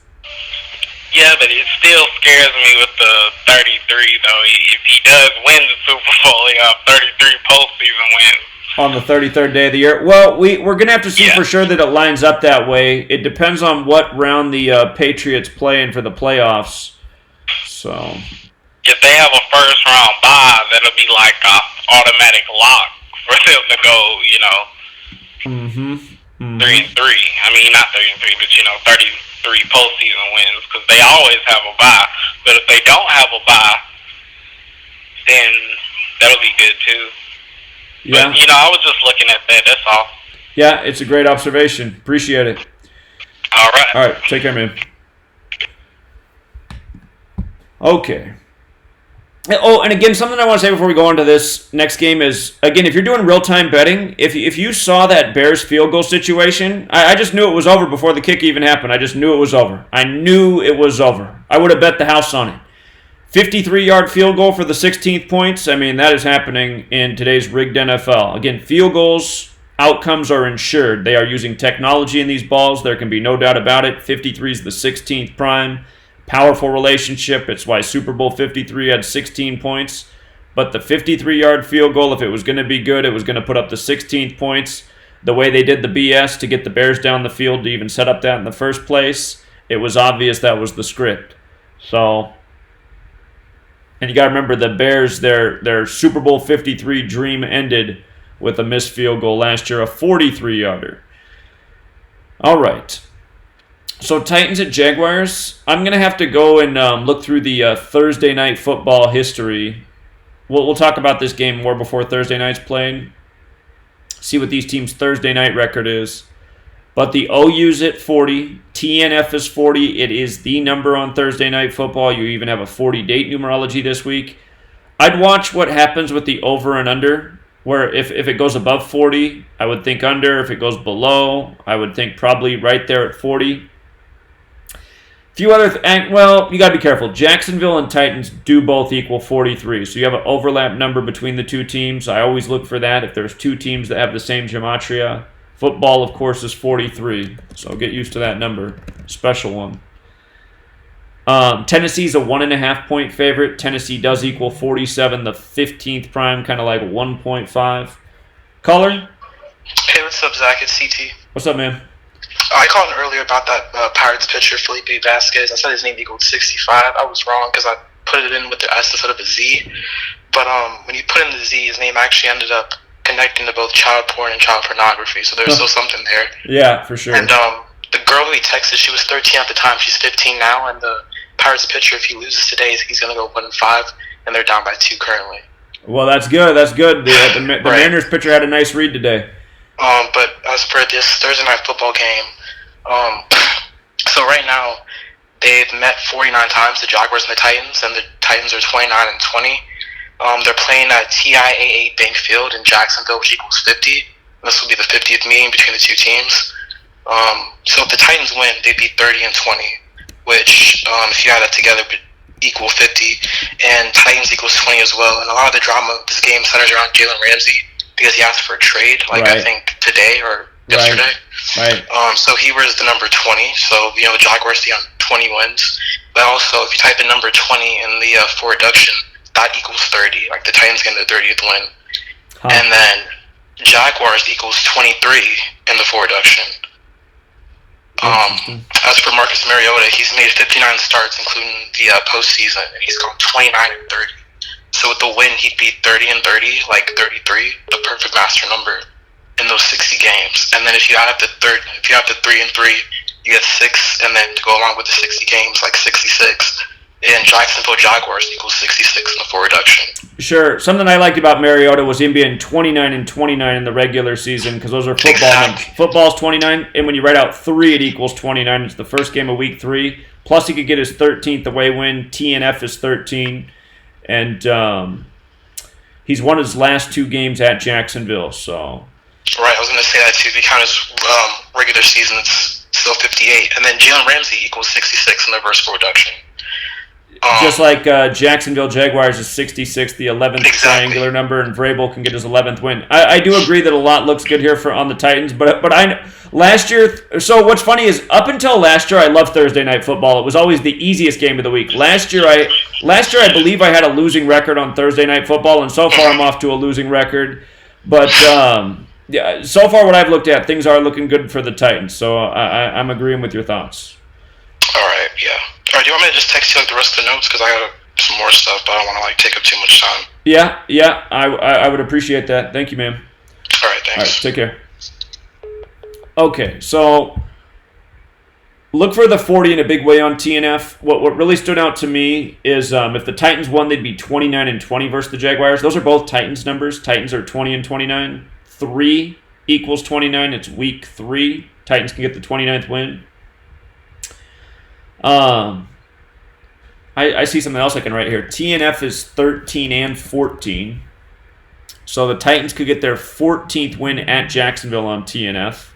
Yeah, but it still scares me with the 33, though. If he does win the Super Bowl, he'll have 33 postseason wins. On the 33rd day of the year. Well, we're going to have to see for sure that it lines up that way. It depends on what round the Patriots play in for the playoffs. So, if they have a first-round bye, that'll be like an automatic lock for them to go, 3-3. I mean, not 3-3, but, 33 postseason wins, because they always have a bye. But if they don't have a bye, then that'll be good, too. Yeah. But, I was just looking at that, that's all. Yeah, it's a great observation. Appreciate it. All right. All right, take care, man. Okay. Oh, and again, something I want to say before we go on to this next game is, again, if you're doing real-time betting, if you saw that Bears field goal situation, I just knew it was over before the kick even happened. I just knew it was over. I knew it was over. I would have bet the house on it. 53-yard field goal for the 16th points. I mean, that is happening in today's rigged NFL. Again, field goals, outcomes are insured. They are using technology in these balls. There can be no doubt about it. 53 is the 16th prime. Powerful relationship. It's why Super Bowl 53 had 16 points. But the 53-yard field goal, if it was going to be good, it was going to put up the 16th points. The way they did the BS to get the Bears down the field to even set up that in the first place, it was obvious that was the script. So, and you got to remember the Bears, their Super Bowl 53 dream ended with a missed field goal last year, a 43-yarder. All right. So Titans at Jaguars. I'm going to have to go and look through the Thursday Night Football history. We'll talk about this game more before Thursday night's played. See what these teams' Thursday night record is. But the OU's at 40. TNF is 40. It is the number on Thursday Night Football. You even have a 40-date numerology this week. I'd watch what happens with the over and under, where if it goes above 40, I would think under. If it goes below, I would think probably right there at 40. Few other well, you got to be careful. Jacksonville and Titans do both equal 43, so you have an overlap number between the two teams. I always look for that if there's two teams that have the same gematria. Football, of course, is 43, so get used to that number. Special one. Tennessee's a 1.5-point favorite. Tennessee does equal 47, the 15th prime, kind of like 1.5. Caller? Hey, what's up, Zach? It's CT. What's up, man? I called earlier about that Pirates pitcher, Felipe Vasquez. I said his name equaled 65. I was wrong because I put it in with the S instead of a Z. But when you put in the Z, his name actually ended up connecting to both child porn and child pornography. So there's still something there. Yeah, for sure. And the girl who he texted, she was 13 at the time. She's 15 now. And the Pirates pitcher, if he loses today, he's going to go 1-5, and they're down by 2 currently. Well, that's good. That's good. The Right. Mariners pitcher had a nice read today. But as per this Thursday night football game, so right now they've met 49 times, the Jaguars and the Titans, and the Titans are 29-20. They're playing at TIAA Bank Field in Jacksonville, which equals 50. This will be the 50th meeting between the two teams. So if the Titans win, they'd be 30-20, which if you add that together would equal 50, and Titans equals 20 as well. And a lot of the drama of this game centers around Jalen Ramsey because he asked for a trade, I think today or yesterday. Right. So he wears the number 20. So the Jaguars stay on 20 wins. But also, if you type in number 20 in the for reduction, that equals 30. Like the Titans getting the 30th win, and then Jaguars equals 23 in the for reduction. As for Marcus Mariota, he's made 59 starts, including the postseason, and he's gone 29-30. So with the win, he'd be 30-30, like 33, the perfect master number in those 60 games. And then if you add up the 3-3, you get 6, and then to go along with the 60 games, like 66. And Jacksonville Jaguars equals 66 in the for reduction. Sure. Something I liked about Mariota was him being 29-29 in the regular season because those are football numbers. Football's 29, and when you write out 3, it equals 29. It's the first game of week 3. Plus, he could get his 13th away win. TNF is 13. And he's won his last 2 games at Jacksonville. So. Right, I was going to say that too. If you count his regular season, it's still 58. And then Jalen Ramsey equals 66 in the verse for reduction. Just like Jacksonville Jaguars is 66, the 11th triangular number, and Vrabel can get his 11th win. I do agree that a lot looks good here on the Titans, but last year. So what's funny is up until last year, I loved Thursday night football. It was always the easiest game of the week. Last year, I believe I had a losing record on Thursday night football, and so far I'm off to a losing record. But yeah, so far what I've looked at, things are looking good for the Titans. So I'm agreeing with your thoughts. All right, yeah. All right, do you want me to just text you the rest of the notes because I got some more stuff, but I don't want to take up too much time. Yeah, I would appreciate that. Thank you, man. All right, thanks. All right, take care. Okay, so look for the 40 in a big way on TNF. What really stood out to me is if the Titans won, they'd be 29-20 versus the Jaguars. Those are both Titans numbers. Titans are 20-29. 3 equals 29. It's week 3. Titans can get the 29th win. I see something else I can write here. TNF is 13-14. So the Titans could get their 14th win at Jacksonville on TNF.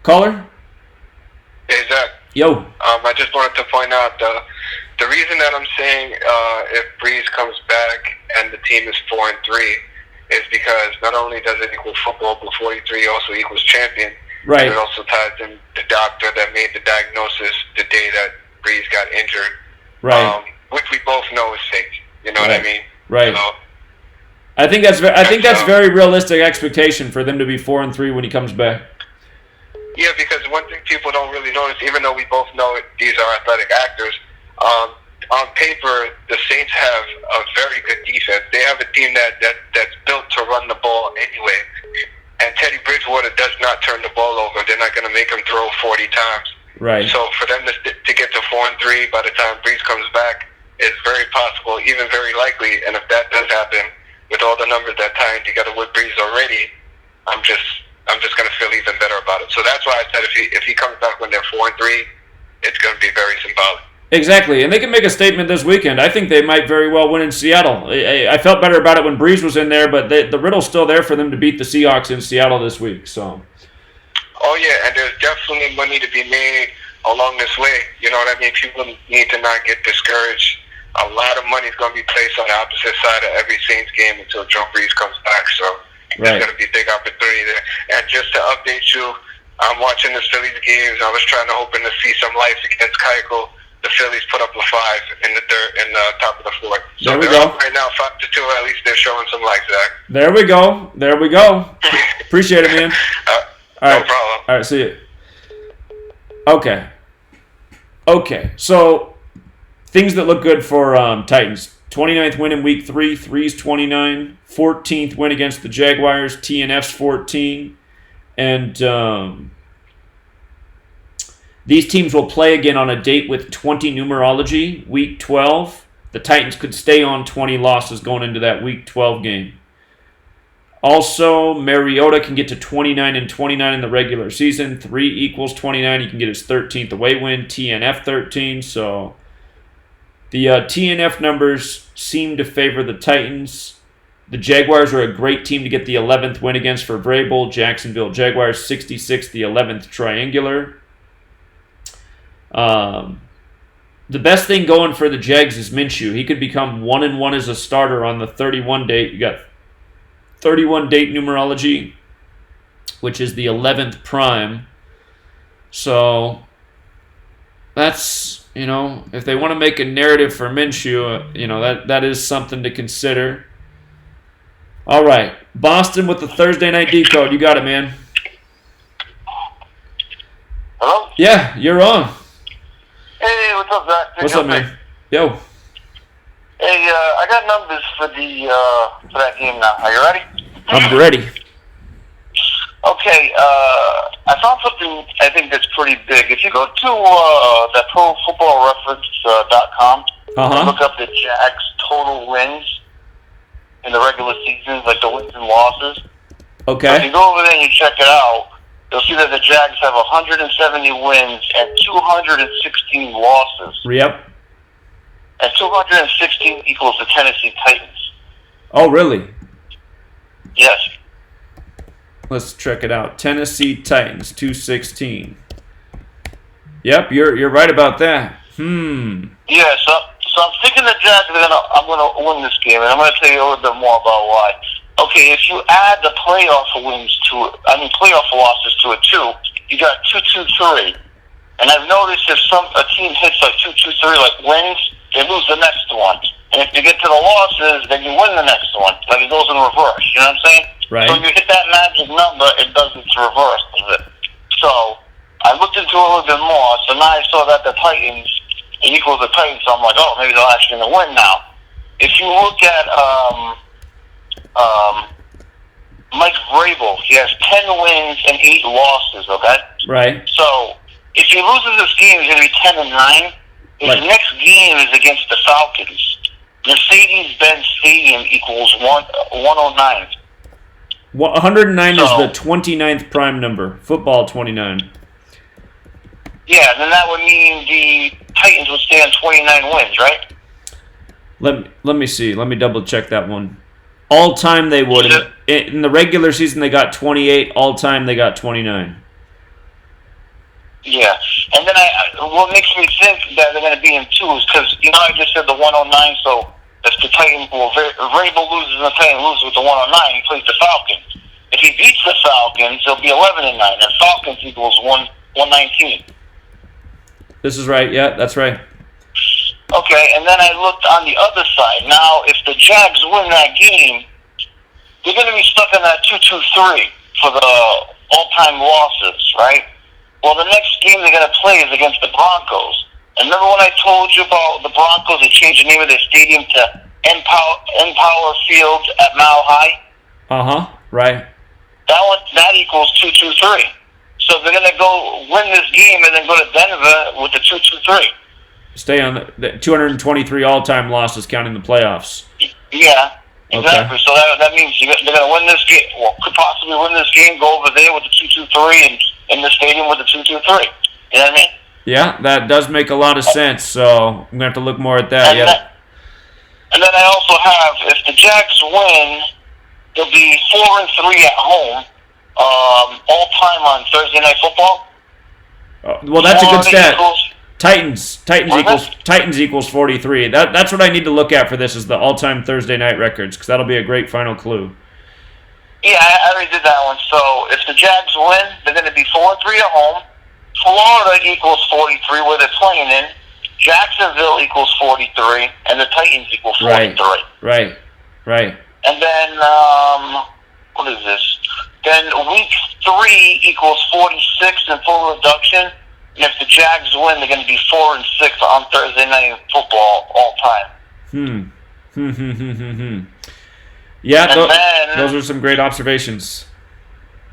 Caller? Hey, Zach. Yo. I just wanted to point out the reason that I'm saying if Breeze comes back and the team is 4-3 is because not only does it equal football, but 43 also equals champion. Right. It also ties in the doctor that made the diagnosis the day that Breeze got injured. Right. Which we both know is fake. You know what I mean? Right. So, I think that's very realistic expectation for them to be 4-3 when he comes back. yeah, because one thing people don't really notice, even though we both know these are athletic actors, on paper, the Saints have a very good defense. They have a team that's built to run the ball anyway. And Teddy Bridgewater does not turn the ball over. They're not going to make him throw 40 times. Right. So for them to get to 4-3 by the time Breeze comes back is very possible, even very likely. And if that does happen, with all the numbers that tie in together with Breeze already, I'm just going to feel even better about it. So that's why I said if he comes back when they're 4-3, it's going to be very symbolic. Exactly, and they can make a statement this weekend. I think they might very well win in Seattle. I felt better about it when Breeze was in there, but the riddle's still there for them to beat the Seahawks in Seattle this week. So. Oh, yeah, and there's definitely money to be made along this way. You know what I mean? People need to not get discouraged. A lot of money is going to be placed on the opposite side of every Saints game until Drew Brees comes back. So there's going to be a big opportunity there. And just to update you, I'm watching the Phillies games. I was trying to hoping to see some life against Keuchel. The Phillies put up a 5 in the top of the fourth. So there we they're go. up right now 5-2. At least they're showing some life, Zach. There we go. Appreciate it, man. All right. No problem. All right, see you. Okay. So things that look good for Titans. 29th win in week 3. 3's 29. 14th win against the Jaguars. TNF's 14. And these teams will play again on a date with 20 numerology, week 12. The Titans could stay on 20 losses going into that week 12 game. Also, Mariota can get to 29 and 29 in the regular season. 3 equals 29. He can get his 13th away win. TNF 13. So the TNF numbers seem to favor the Titans. The Jaguars are a great team to get the 11th win against for Vrabel. Jacksonville Jaguars 66, the 11th triangular. The best thing going for the Jags is Minshew. He could become 1-1 as a starter on the 31 date. You got 31 date numerology, which is the 11th prime. So that's, if they want to make a narrative for Minshew, that is something to consider. All right, Boston with the Thursday night decode. You got it, man. Hello? Yeah, you're on. Hey, what's up, Zach? What's up, man? Yo. Hey, I got numbers for that game now. Are you ready? I'm ready. Okay, I found something I think that's pretty big. If you go to the ProFootballReference.com and look up the Jags total wins in the regular season, like the wins and losses. Okay. So if you go over there and you check it out, you'll see that the Jags have 170 wins and 216 losses. Yep. And 216 equals the Tennessee Titans. Oh, really? Yes. Let's check it out. Tennessee Titans, 216. Yep, you're right about that. Yeah, so I'm thinking the Jags I'm gonna win this game, and I'm gonna tell you a little bit more about why. Okay, if you add the playoff losses to it too, you got 2-2-3. And I've noticed if a team hits like 2-2-3, like wins, they lose the next one. And if you get to the losses, then you win the next one. Like it goes in reverse. You know what I'm saying? Right. So when you hit that magic number, it does its reverse of it. So I looked into it a little bit more. So now I saw that the Titans, it equals the Titans. So I'm like, oh, maybe they're actually going to win now. If you look at Mike Vrabel, he has 10 wins and 8 losses, okay? Right. So, if he loses this game, he's going to be 10-9. His next game is against the Falcons. Mercedes-Benz Stadium equals 109. 109 is the 29th prime number. Football 29. Yeah, then that would mean the Titans would stay on 29 wins, right? Let me see. Let me double check that one. All time they would. In the regular season they got 28. All time they got 29. Yeah, and then what makes me think that they're going to be in 2 is because I just said the 109. So if the Titans, Vrabel loses and the Titans loses with the 109, he plays the Falcons. If he beats the Falcons, it'll be 11-9, and Falcons equals 119. This is right. Yeah, that's right. Okay, and then I looked on the other side. Now, if the Jags win that game, they're going to be stuck in that 2-2-3 for the all-time losses, right? Well, the next game they're going to play is against the Broncos. And remember when I told you about the Broncos? They changed the name of their stadium to Empower Field at Mile High? Right. That equals 2-2-3. So they're going to go win this game and then go to Denver with the 2-2-3. Stay on the 223 all-time losses, counting the playoffs. Yeah, exactly. Okay. So that means they're going to win this game. Well, could possibly win this game, go over there with the 2-2-3, and in the stadium with the 2-2-3. You know what I mean? Yeah, that does make a lot of sense. So I'm going to have to look more at that. And then I also have, if the Jags win, they'll be 4-3 at home, all time on Thursday Night Football. Well, that's a good Florida stat. equals- Titans equals 43. That's what I need to look at for this is the all-time Thursday night records because that'll be a great final clue. Yeah, I already did that one. So if the Jags win, they're going to be 4-3 at home. Florida equals 43, where they're playing in. Jacksonville equals 43, and the Titans equal 43. Right. And then, what is this? Then week 3 equals 46 in full reduction. And if the Jags win, they're going to be 4-6 on Thursday Night Football all time. Yeah, And those are some great observations.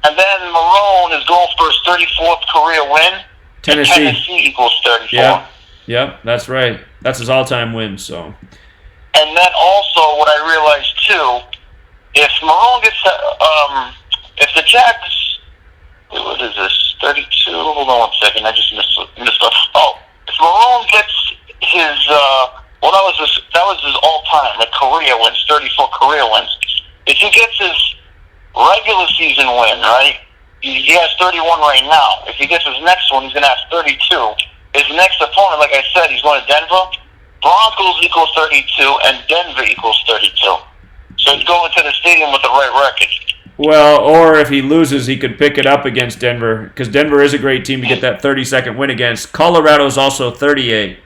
And then Marone is going for his 34th career win. Tennessee equals 34. Yep, that's right. That's his all-time win, so. And then also, what I realized too, if Marone gets, if the Jags, what is this, 32? Hold on one second, I just missed up. Oh, if Marone gets his, well, that was his all-time, like career wins, 34 career wins. If he gets his regular season win, right, he has 31 right now. If he gets his next one, he's going to have 32. His next opponent, like I said, he's going to Denver. Broncos equals 32, and Denver equals 32. So he's going to the stadium with the right record. Well, or if he loses, he could pick it up against Denver, because Denver is a great team to get that 32nd win against. Colorado's also 38.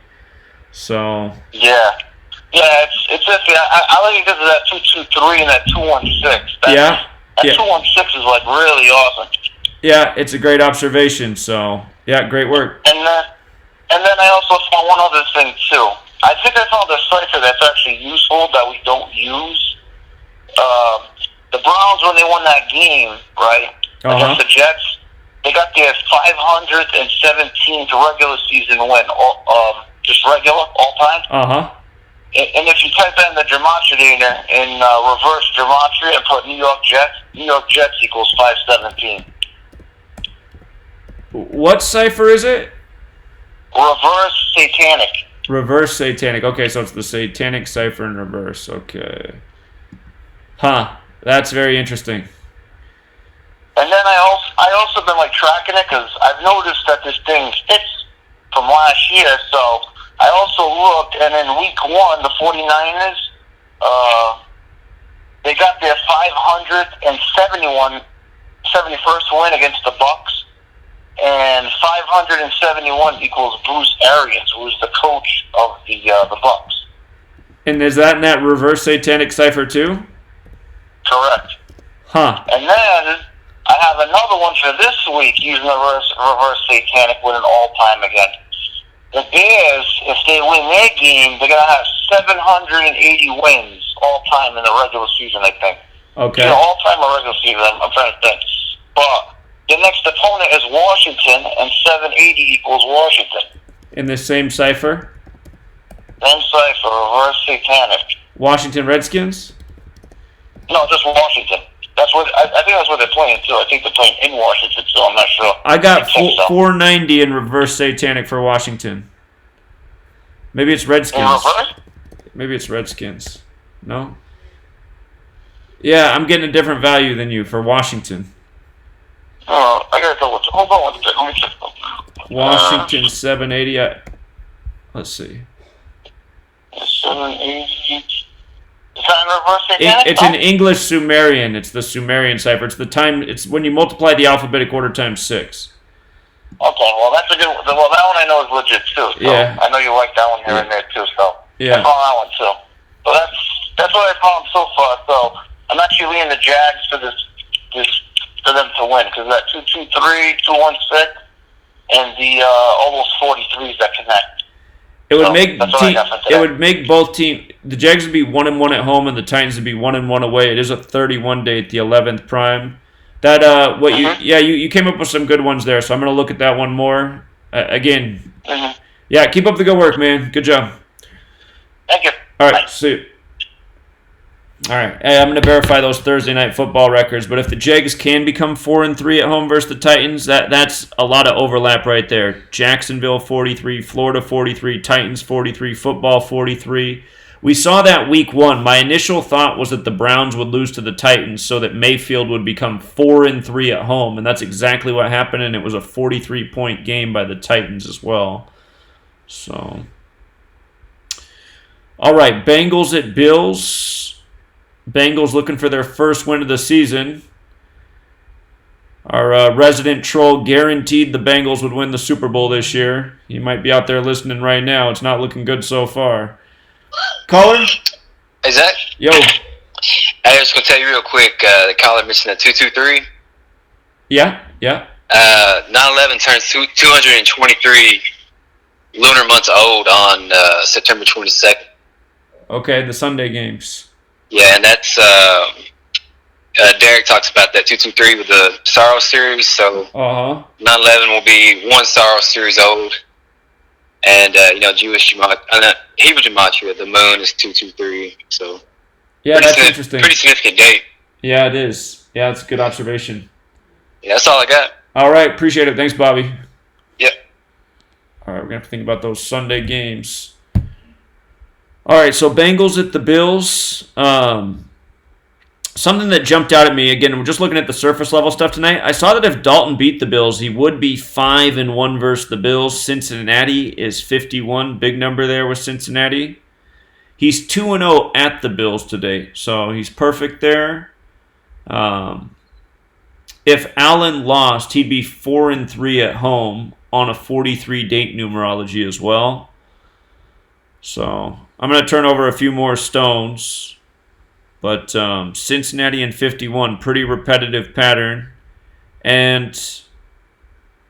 So. Yeah, it's iffy. I like it because of that 2-2-3 and that 2-1-6. That 2-1-6 is like really awesome. Yeah, it's a great observation. So yeah, great work. And then I also found one other thing too. I think I found a cipher that's actually useful that we don't use. The Browns, when they won that game, right, against the Jets, they got their 517th regular season win, just regular, all time. And if you type in the Gematria data in reverse Gematria and put New York Jets equals 517. What cipher is it? Reverse satanic. Reverse satanic. Okay, so it's the satanic cipher in reverse. Okay. Huh. That's very interesting. And then I also been like tracking it because I've noticed that this thing fits from last year. So I also looked, and in week 1, the 49ers, they got their 71st win against the Bucks, and 571 equals Bruce Arians, who is the coach of the Bucks. And is that in that reverse satanic cipher too? Correct. Huh. And then I have another one for this week using the reverse satanic with an all-time again. The Bears, if they win their game, they're going to have 780 wins all-time in the regular season, I think. Okay. All-time or regular season, I'm trying to think. But the next opponent is Washington, and 780 equals Washington. In the same cipher? Same cipher, reverse satanic. Washington Redskins? No, just Washington. That's what I think that's what they're playing too. I think they're playing in Washington, so I'm not sure. I got 490 in reverse satanic for Washington. Maybe it's Redskins. In reverse? Maybe it's Redskins. No? Yeah, I'm getting a different value than you for Washington. Oh, I gotta go with. Hold on one second. Let me check. Washington 780. Let's see. 780. Is that in reverse satanic? It's an English Sumerian. It's the Sumerian cipher. It's the time. It's when you multiply the alphabetic order times 6. Okay, well that's a good. Well, that one I know is legit too. So Yeah. I know you like that one here and there too. So yeah. I found that one too. So that's what I found so far. So I'm actually leaning the Jags for this for them to win because that 2-2-3, 2-1-6, and the almost 43s that connect. It would make both teams. The Jags would be 1-1 at home, and the Titans would be 1-1 away. It is a 31 date, the 11th prime. That you came up with some good ones there. So I'm gonna look at that one more again. Yeah, keep up the good work, man. Good job. Thank you. All right, see you. All right, hey, I'm going to verify those Thursday night football records, but if the Jags can become 4-3 at home versus the Titans, that's a lot of overlap right there. Jacksonville 43, Florida 43, Titans 43, football 43. We saw that week 1. My initial thought was that the Browns would lose to the Titans so that Mayfield would become 4-3 at home, and that's exactly what happened, and it was a 43-point game by the Titans as well. So, all right, Bengals at Bills. Bengals looking for their first win of the season. Our resident troll guaranteed the Bengals would win the Super Bowl this year. He might be out there listening right now. It's not looking good so far. Caller? Hey, Zach? Yo. I was going to tell you real quick, the caller mentioned the 223. Yeah. 9/11 turns 223 lunar months old on September 22nd. Okay, the Sunday games. Yeah, and that's Derek talks about that 223 with the Sorrow series. So 9/11 will be one Sorrow series old. And, Jewish Hebrew Gematria, the moon is 223. So, yeah, that's interesting. Pretty significant date. Yeah, it is. Yeah, that's a good observation. Yeah, that's all I got. All right, appreciate it. Thanks, Bobby. Yep. All right, we're going to have to think about those Sunday games. All right, so Bengals at the Bills. Something that jumped out at me, again, we're just looking at the surface level stuff tonight. I saw that if Dalton beat the Bills, he would be 5-1 versus the Bills. Cincinnati is 51, big number there with Cincinnati. He's 2-0 at the Bills today, so he's perfect there. If Allen lost, he'd be 4-3 at home on a 43 date numerology as well. So I'm going to turn over a few more stones. But Cincinnati and 51, pretty repetitive pattern. And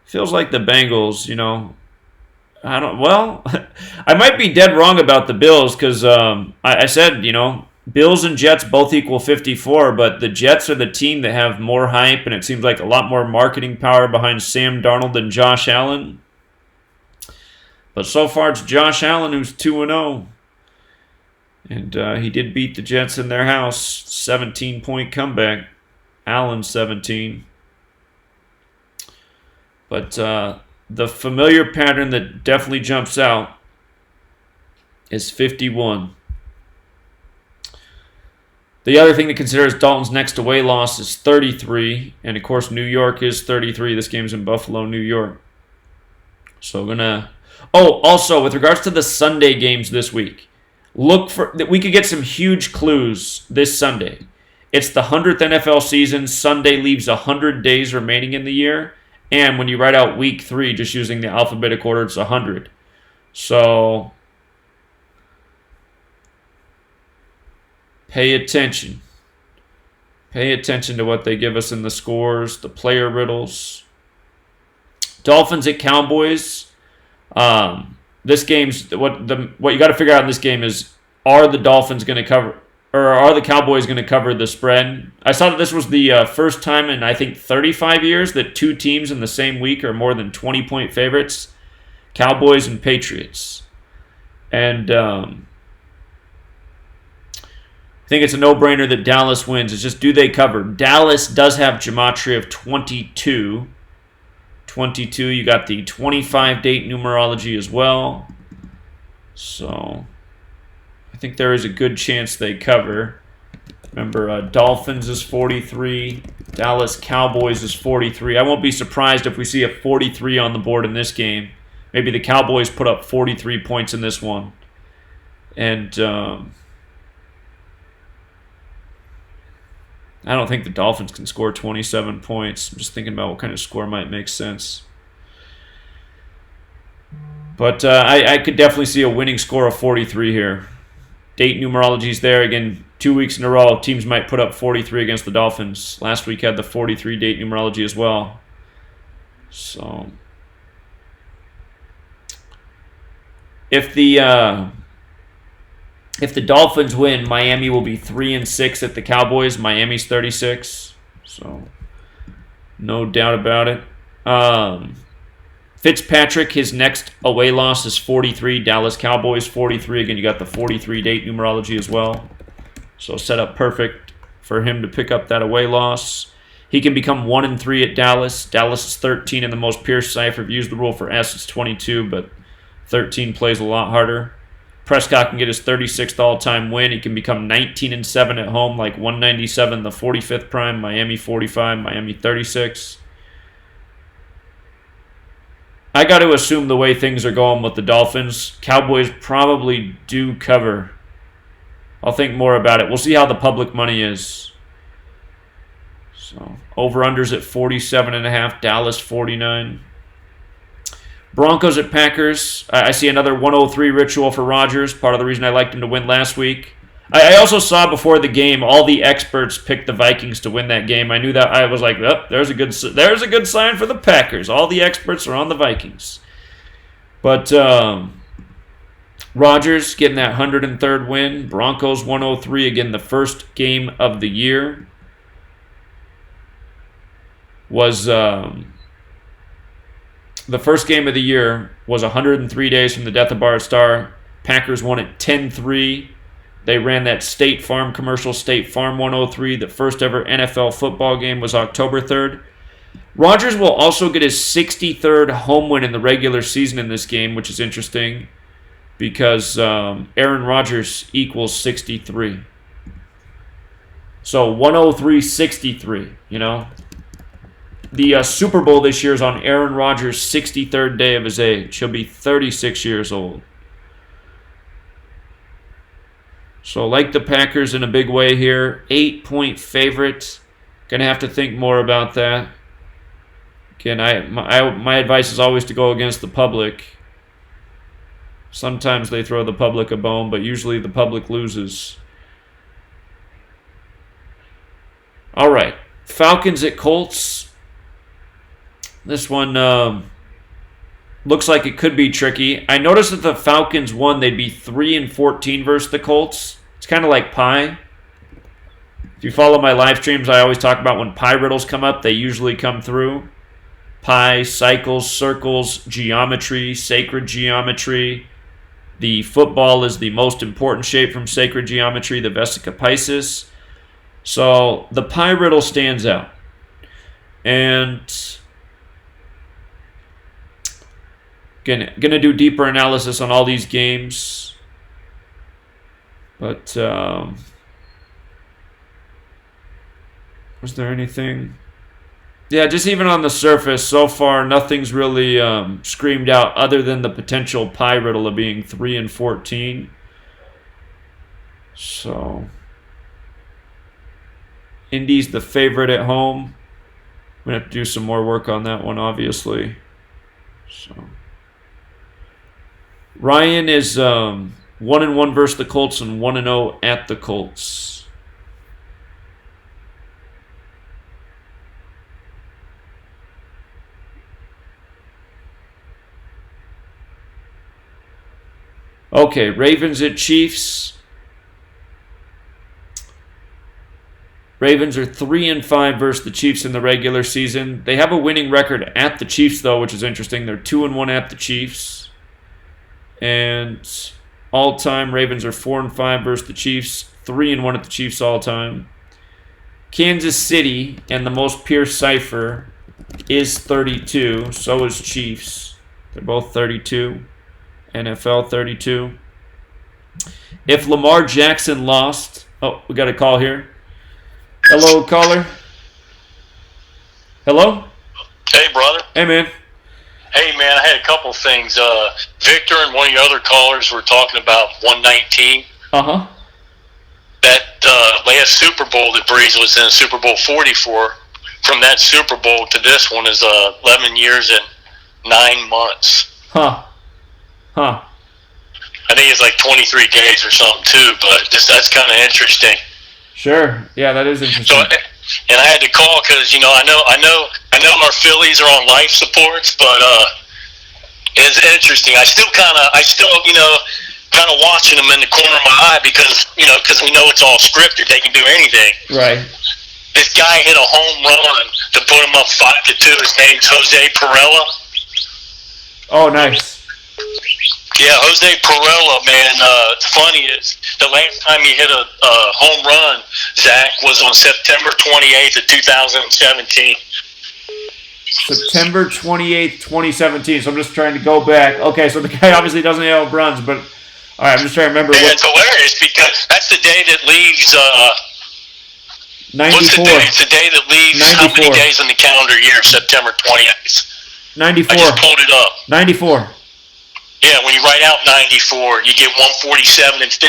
feels like the Bengals, I might be dead wrong about the Bills because I said, Bills and Jets both equal 54, but the Jets are the team that have more hype, and it seems like a lot more marketing power behind Sam Darnold than Josh Allen. But so far it's Josh Allen who's 2-0. And he did beat the Jets in their house. 17-point comeback. Allen 17. But the familiar pattern that definitely jumps out is 51. The other thing to consider is Dalton's next away loss is 33. And, of course, New York is 33. This game's in Buffalo, New York. So we're going to... Oh, also, with regards to the Sunday games this week, look for that we could get some huge clues this Sunday. It's the 100th NFL season. Sunday leaves 100 days remaining in the year. And when you write out week 3, just using the alphabetic order, it's 100. So pay attention. Pay attention to what they give us in the scores, the player riddles. Dolphins at Cowboys. This game's what you got to figure out in this game is, are the Dolphins going to cover, or are the Cowboys going to cover the spread? I saw that this was the first time in I think 35 years that two teams in the same week are more than 20-point favorites, Cowboys and Patriots. And I think it's a no-brainer that Dallas wins. It's just, do they cover? Dallas does have Gematria of 22. 22, you got the 25 date numerology as well. So I think there is a good chance they cover. Remember, Dolphins is 43. Dallas Cowboys is 43. I won't be surprised if we see a 43 on the board in this game. Maybe the Cowboys put up 43 points in this one. And I don't think the Dolphins can score 27 points. I'm just thinking about what kind of score might make sense. But I could definitely see a winning score of 43 here. Date numerology's there. Again, 2 weeks in a row, teams might put up 43 against the Dolphins. Last week had the 43 date numerology as well. So if the Dolphins win, Miami will be 3-6 at the Cowboys. Miami's 36, so no doubt about it. Fitzpatrick, his next away loss is 43. Dallas Cowboys 43. Again, you got the 43 date numerology as well, so set up perfect for him to pick up that away loss. He can become 1-3 at Dallas. Dallas is 13 in the most Pierce cipher. If you use the rule for S, it's 22, but 13 plays a lot harder. Prescott can get his 36th all-time win. He can become 19-7 at home, like 197, the 45th prime, Miami 45, Miami 36. I got to assume the way things are going with the Dolphins, Cowboys probably do cover. I'll think more about it. We'll see how the public money is. So, over-unders at 47.5, Dallas 49. Broncos at Packers. I see another 103 ritual for Rodgers, part of the reason I liked him to win last week. I also saw before the game all the experts picked the Vikings to win that game. I knew that. I was like, oh, there's a good sign for the Packers. All the experts are on the Vikings. But Rodgers getting that 103rd win. Broncos 103, again, the first game of the year was the first game of the year was 103 days from the death of Bart Starr. Packers won it 10-3. They ran that State Farm commercial, State Farm 103. The first ever NFL football game was October 3rd. Rodgers will also get his 63rd home win in the regular season in this game, which is interesting because Aaron Rodgers equals 63. So 103-63, you know. The Super Bowl this year is on Aaron Rodgers' 63rd day of his age. He'll be 36 years old. So like the Packers in a big way here. 8-point favorite. Going to have to think more about that. Again, my advice is always to go against the public. Sometimes they throw the public a bone, but usually the public loses. All right. Falcons at Colts. This one looks like it could be tricky. I noticed that the Falcons won, they'd be 3-14 versus the Colts. It's kind of like pie. If you follow my live streams, I always talk about when pie riddles come up, they usually come through. Pi, cycles, circles, geometry, sacred geometry. The football is the most important shape from sacred geometry, the Vesica Piscis. So the pi riddle stands out. And again, going to do deeper analysis on all these games. But was there anything? Yeah, just even on the surface, so far, nothing's really screamed out other than the potential pie riddle of being 3-14. So, Indy's the favorite at home. I'm going to have to do some more work on that one, obviously. So, Ryan is 1-1 versus the Colts and 1-0 at the Colts. Okay, Ravens at Chiefs. Ravens are 3-5 versus the Chiefs in the regular season. They have a winning record at the Chiefs, though, which is interesting. They're 2-1 at the Chiefs. And all-time, Ravens are 4-5 versus the Chiefs. 3-1 at the Chiefs all-time. Kansas City and the most pure cipher is 32. So is Chiefs. They're both 32. NFL 32. If Lamar Jackson lost... Oh, we got a call here. Hello, caller. Hello? Hey, brother. Hey, man. Hey, man, I had a couple things. Victor and one of your other callers were talking about 119. Uh-huh. That last Super Bowl that Breeze was in, Super Bowl 44, from that Super Bowl to this one is 11 years and 9 months. Huh. I think it's like 23 days or something, too, but that's kind of interesting. Sure. Yeah, that is interesting. So, and I had to call because, you know, I know our Phillies are on life supports, but it's interesting. I still, you know, kind of watching them in the corner of my eye because we know it's all scripted. They can do anything. Right. This guy hit a home run to put him up 5-2. His name's Jose Perella. Oh, nice. Yeah, Jose Perella, man. It's funny is the last time he hit a home run, Zach, was on September 28th of 2017. September 28th, 2017. So I'm just trying to go back. Okay, so the guy obviously doesn't hit home runs, but All right, I'm just trying to remember. It's hilarious because that's the day that leaves. 94. What's the day? It's the day that leaves 94. how many days in the calendar year? September 20th. 94. I just pulled it up. 94. Yeah, when you write out 94, you get 147 and 57,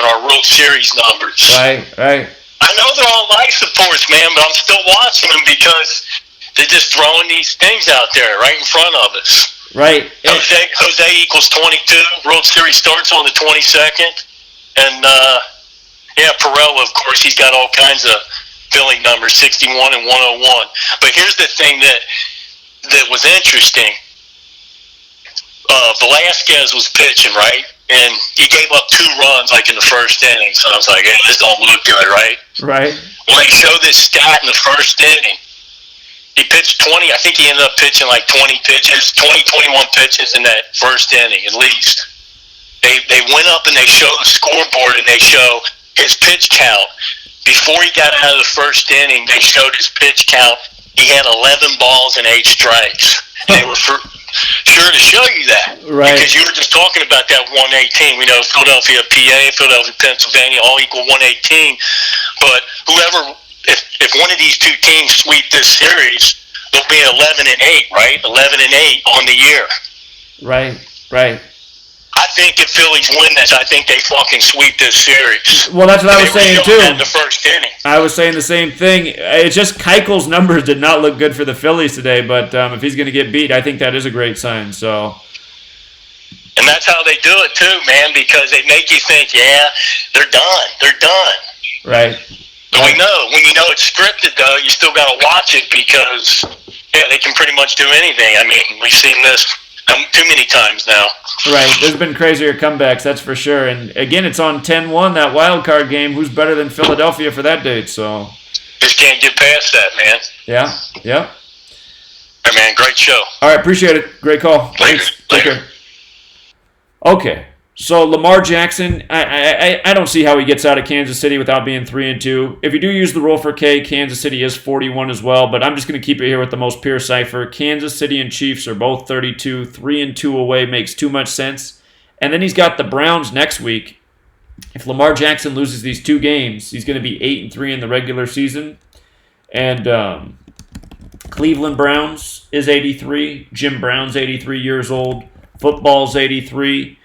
our World Series numbers. Right. I know they're all life supports, man, but I'm still watching them because they're just throwing these things out there right in front of us. Right. Jose equals 22. World Series starts on the 22nd. And, Perella, of course, he's got all kinds of billing numbers, 61 and 101. But here's the thing that was interesting. Velasquez was pitching, right? And he gave up 2 runs, like, in the first inning. So I was like, hey, this don't look good, right? Right. Well, they showed this stat in the first inning. He pitched 20. I think he ended up pitching like 20 pitches, 21 pitches in that first inning at least. They went up and they showed the scoreboard and they show his pitch count. Before he got out of the first inning, they showed his pitch count. He had 11 balls and 8 strikes. They were sure to show you that. Right. Because you were just talking about that 118. We know Philadelphia, PA, Philadelphia, Pennsylvania, all equal 118. But whoever, if one of these two teams sweep this series, they'll be 11 and 8, right? 11 and 8 on the year. Right. I think if Phillies win this, I think they fucking sweep this series. Well, that's what I was saying too. In the first inning. I was saying the same thing. It's just Keuchel's numbers did not look good for the Phillies today, but if he's going to get beat, I think that is a great sign. So. And that's how they do it too, man, because they make you think, yeah, they're done. Right. But we know, when you know it's scripted, though, you still got to watch it because, they can pretty much do anything. I mean, we've seen this too many times now. Right. There's been crazier comebacks, that's for sure. And, again, it's on 10-1, that wild card game. Who's better than Philadelphia for that date? So Just can't get past that, man. Yeah. Hey, man, great show. All right, appreciate it. Great call. Thanks. Take care. Okay. So Lamar Jackson, I don't see how he gets out of Kansas City without being 3-2. If you do use the rule for K, Kansas City is 41 as well, but I'm just going to keep it here with the most pure cipher. Kansas City and Chiefs are both 32. 3-2 away makes too much sense. And then he's got the Browns next week. If Lamar Jackson loses these 2 games, he's going to be 8-3 in the regular season. And Cleveland Browns is 83. Jim Brown's 83 years old. Football's 83.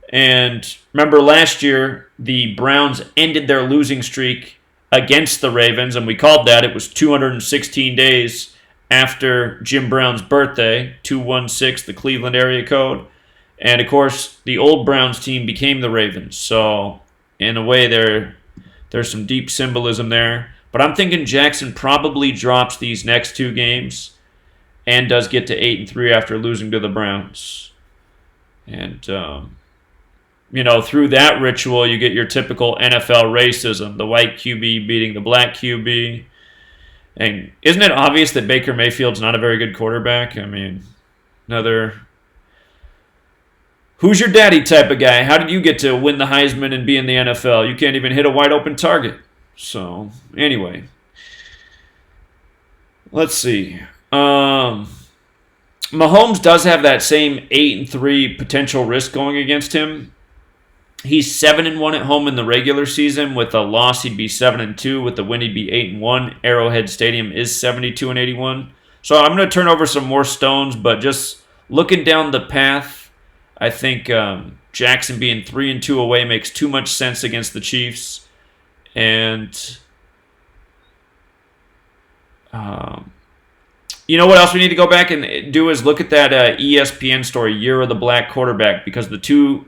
And remember last year, the Browns ended their losing streak against the Ravens, and we called that. It was 216 days after Jim Brown's birthday, 216, the Cleveland area code. And, of course, the old Browns team became the Ravens. So, in a way, there's some deep symbolism there. But I'm thinking Jackson probably drops these next 2 games and does get to 8-3 after losing to the Browns. And, through that ritual, you get your typical NFL racism, the white QB beating the black QB. And isn't it obvious that Baker Mayfield's not a very good quarterback? I mean, another who's your daddy type of guy. How did you get to win the Heisman and be in the NFL? You can't even hit a wide open target. So, anyway. Let's see. Mahomes does have that same 8-3 potential risk going against him. He's 7-1 at home in the regular season. With a loss, he'd be 7-2. With the win, he'd be 8-1. Arrowhead Stadium is 72-81. So I'm going to turn over some more stones, but just looking down the path, I think Jackson being 3-2 away makes too much sense against the Chiefs. And you know what else we need to go back and do is look at that ESPN story, Year of the Black Quarterback, because the 2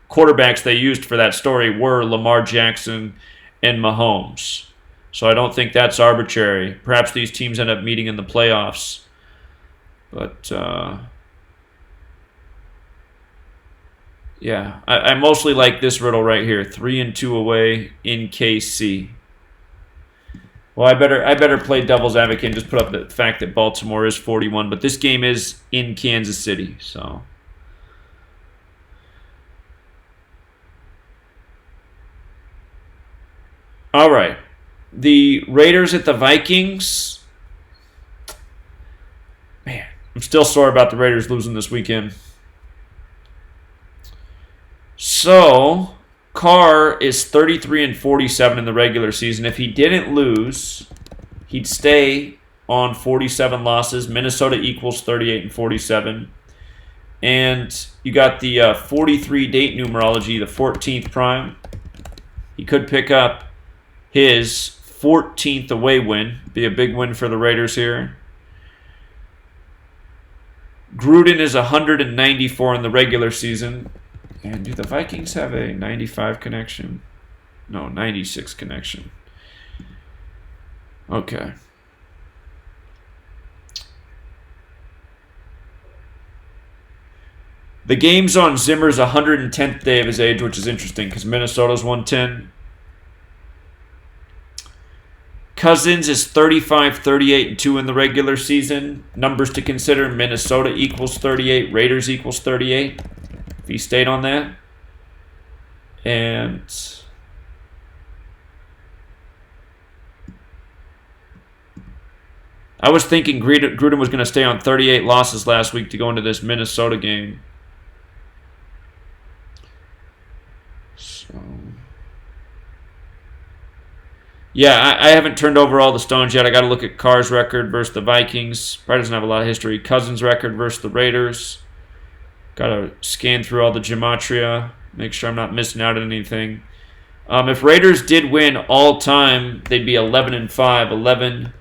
quarterbacks they used for that story were Lamar Jackson and Mahomes. So I don't think that's arbitrary. Perhaps these teams end up meeting in the playoffs. But, I mostly like this riddle right here. 3-2 away in KC. Well, I better play devil's advocate and just put up the fact that Baltimore is 41. But this game is in Kansas City, so... All right. The Raiders at the Vikings. Man, I'm still sore about the Raiders losing this weekend. So, Carr is 33-47 in the regular season. If he didn't lose, he'd stay on 47 losses. Minnesota equals 38-47. And you got the 43 date numerology, the 14th prime. He could pick up his 14th away win. Be a big win for the Raiders here. Gruden is 194 in the regular season. And do the Vikings have a 95 connection? No, 96 connection. Okay. The game's on Zimmer's 110th day of his age, which is interesting because Minnesota's 110. Cousins is 35-38-2 in the regular season. Numbers to consider: Minnesota equals 38, Raiders equals 38. If he stayed on that. And I was thinking Gruden was going to stay on 38 losses last week to go into this Minnesota game. So, yeah, I haven't turned over all the stones yet. I got to look at Carr's record versus the Vikings. Probably doesn't have a lot of history. Cousins' record versus the Raiders. Got to scan through all the gematria, make sure I'm not missing out on anything. If Raiders did win all time, they'd be 11-5. 11,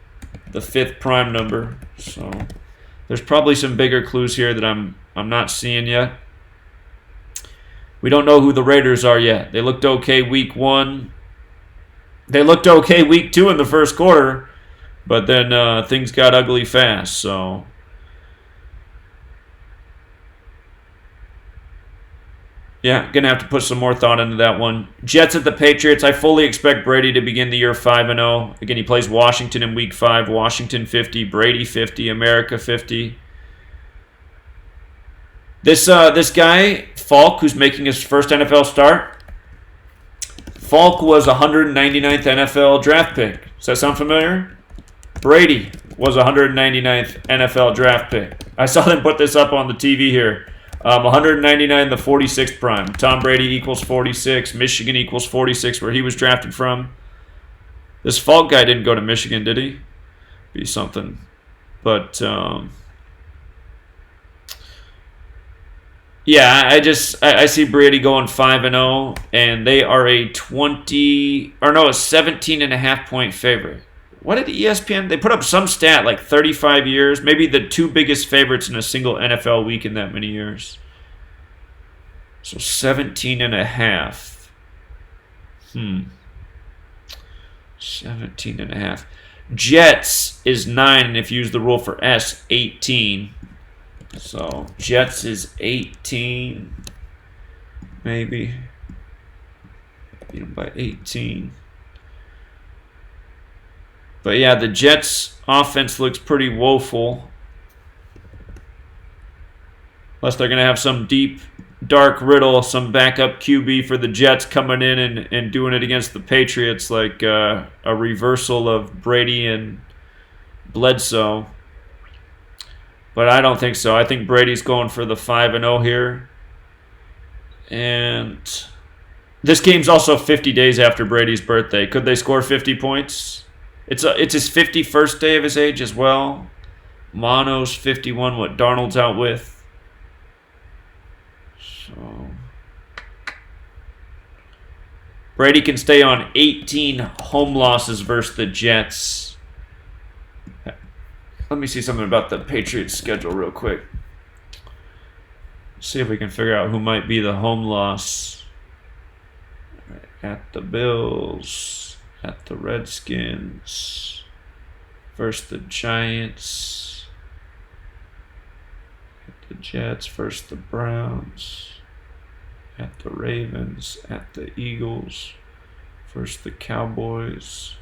the 5th prime number. So there's probably some bigger clues here that I'm not seeing yet. We don't know who the Raiders are yet. They looked okay week 1. They looked okay week 2 in the first quarter, but then things got ugly fast. So yeah, going to have to put some more thought into that one. Jets at the Patriots. I fully expect Brady to begin the year 5-0. Again, he plays Washington in week 5. Washington 50, Brady 50, America 50. This guy, Falk, who's making his first NFL start, Falk was 199th NFL draft pick. Does that sound familiar? Brady was 199th NFL draft pick. I saw them put this up on the TV here. 199, the 46th prime. Tom Brady equals 46. Michigan equals 46, where he was drafted from. This Falk guy didn't go to Michigan, did he? Be something. But yeah, I see Brady going 5-0, and they are a 17.5 point favorite. What did ESPN? They put up some stat like 35 years, maybe the 2 biggest favorites in a single NFL week in that many years. So 17.5. 17.5. Jets is 9, and if you use the rule for S, 18. So Jets is 18, maybe. Beat them by 18. But yeah, the Jets' offense looks pretty woeful. Unless they're going to have some deep, dark riddle, some backup QB for the Jets coming in and doing it against the Patriots, like a reversal of Brady and Bledsoe. But I don't think so. I think Brady's going for the 5-0 here. And this game's also 50 days after Brady's birthday. Could they score 50 points? It's his 51st day of his age as well. Mono's 51, what Darnold's out with. So Brady can stay on 18 home losses versus the Jets. Let me see something about the Patriots schedule real quick. See if we can figure out who might be the home loss. At the Bills, at the Redskins, versus the Giants, at the Jets, versus the Browns, at the Ravens, at the Eagles, versus the Cowboys,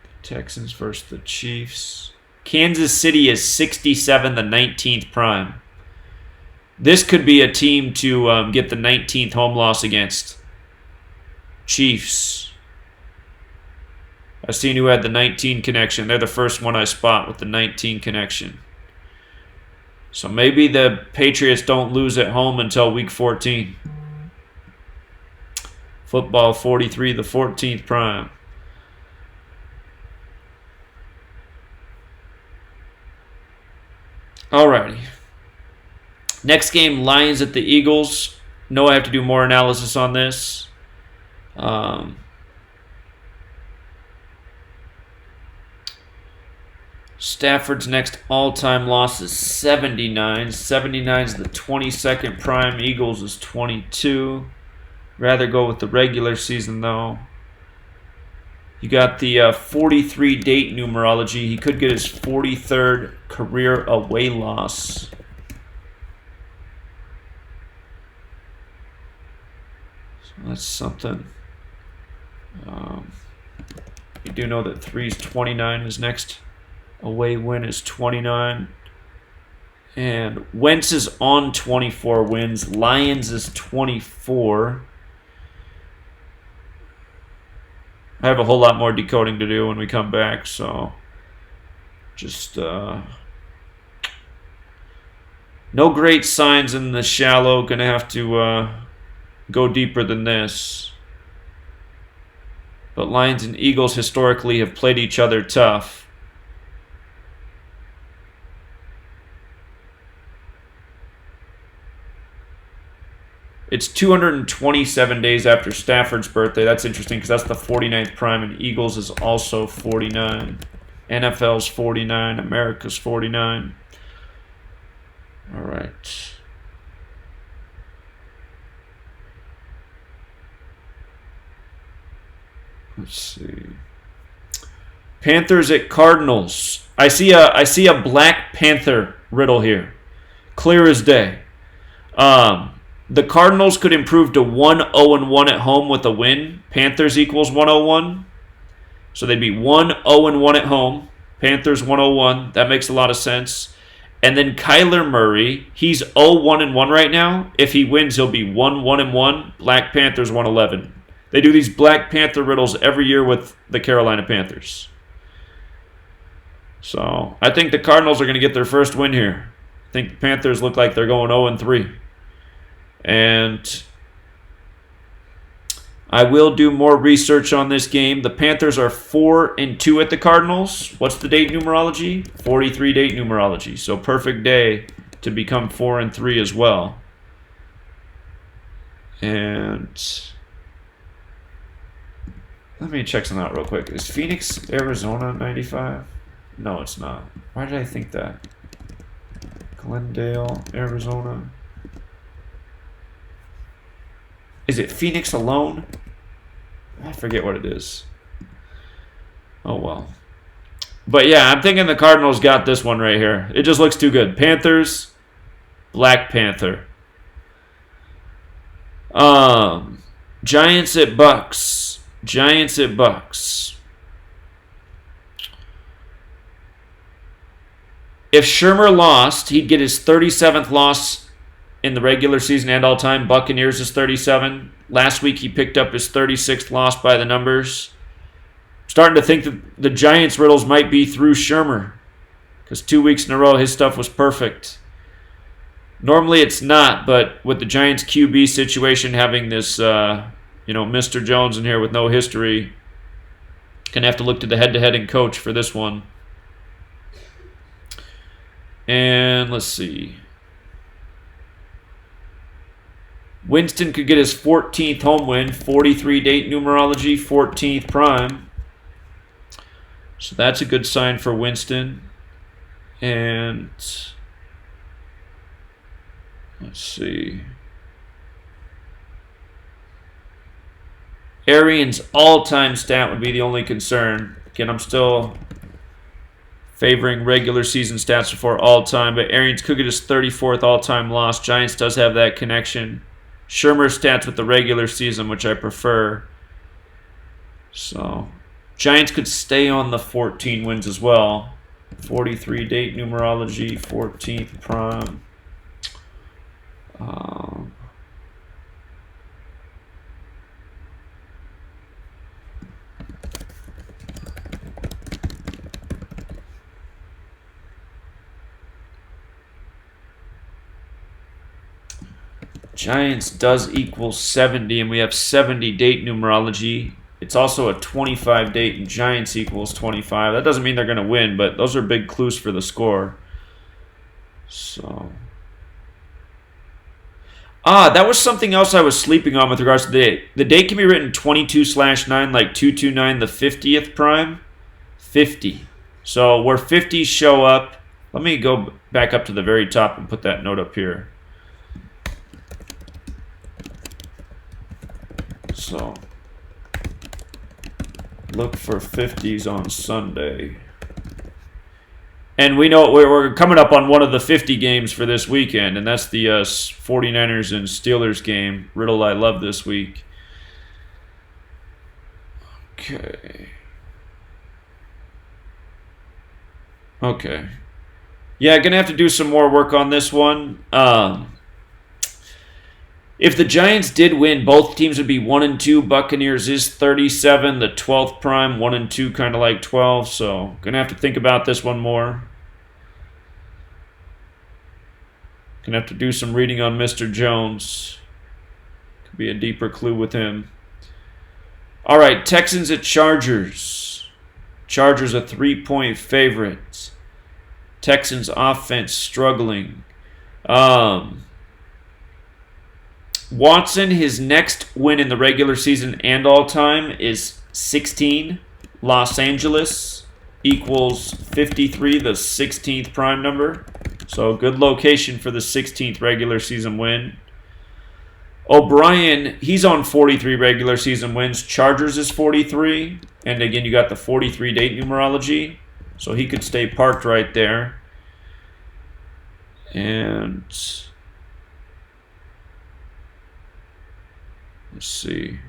the Texans versus the Chiefs. Kansas City is 67, the 19th prime. This could be a team to get the 19th home loss against. Chiefs. I've seen who had the 19 connection. They're the first one I spot with the 19 connection. So maybe the Patriots don't lose at home until week 14. Football 43, the 14th prime. Alrighty. Next game, Lions at the Eagles. No, I have to do more analysis on this. Stafford's next all-time loss is 79. 79 is the 22nd prime. Eagles is 22. Rather go with the regular season, though. You got the 43 date numerology. He could get his 43rd career away loss. So that's something. You do know that 3 is 29. His next away win is 29. And Wentz is on 24 wins. Lions is 24. I have a whole lot more decoding to do when we come back, so just no great signs in the shallow. Gonna have to go deeper than this. But Lions and Eagles historically have played each other tough. It's 227 days after Stafford's birthday. That's interesting because that's the 49th prime, and Eagles is also 49. NFL's 49. America's 49. All right. Let's see. Panthers at Cardinals. I see a Black Panther riddle here. Clear as day. The Cardinals could improve to 1-0-1 at home with a win. Panthers equals 101. So they'd be 1-0-1 at home. Panthers 101. That makes a lot of sense. And then Kyler Murray, he's 0-1-1 right now. If he wins, he'll be 1-1-1. Black Panthers 111. They do these Black Panther riddles every year with the Carolina Panthers. So I think the Cardinals are going to get their first win here. I think the Panthers look like they're going 0-3. And I will do more research on this game. The Panthers are 4-2 at the Cardinals. What's the date numerology? 43 date numerology. So perfect day to become 4-3 as well. And let me check something out real quick. Is Phoenix, Arizona 95? No, it's not. Why did I think that? Glendale, Arizona. Is it Phoenix alone? I forget what it is. Oh, well. But yeah, I'm thinking the Cardinals got this one right here. It just looks too good. Panthers, Black Panther. Giants at Bucks. Giants at Bucks. If Shermer lost, he'd get his 37th loss in the regular season and all-time. Buccaneers is 37. Last week he picked up his 36th loss by the numbers. Starting to think that the Giants' riddles might be through Shermer, because 2 weeks in a row his stuff was perfect. Normally it's not, but with the Giants QB situation having this, Mr. Jones in here with no history, gonna have to look to the head-to-head and coach for this one. And let's see. Winston could get his 14th home win, 43 date numerology, 14th prime. So that's a good sign for Winston. And let's see. Arians' all-time stat would be the only concern. Again, I'm still favoring regular season stats before all-time, but Arians could get his 34th all-time loss. Giants does have that connection. Shermer's stats with the regular season, which I prefer. So, Giants could stay on the 14 wins as well. 43 date numerology, 14th prime. Giants does equal 70, and we have 70 date numerology. It's also a 25 date, and Giants equals 25. That doesn't mean they're going to win, but those are big clues for the score. So, that was something else I was sleeping on with regards to the date. The date can be written 22/9, like 229, the 50th prime. 50. So where 50s show up, let me go back up to the very top and put that note up here. So, look for 50s on Sunday. And we know we're coming up on one of the 50 games for this weekend, and that's the 49ers and Steelers game. Riddle I love this week. Okay. Yeah, going to have to do some more work on this one. If the Giants did win, both teams would be 1-2. Buccaneers is 37, the 12th prime, 1-2, kind of like 12. So, going to have to think about this one more. Going to have to do some reading on Mr. Jones. Could be a deeper clue with him. All right, Texans at Chargers. Chargers a 3-point favorite. Texans offense struggling. Watson, his next win in the regular season and all time is 16. Los Angeles equals 53, the 16th prime number. So good location for the 16th regular season win. O'Brien, he's on 43 regular season wins. Chargers is 43. And again, you got the 43 date numerology. So he could stay parked right there. And let's see.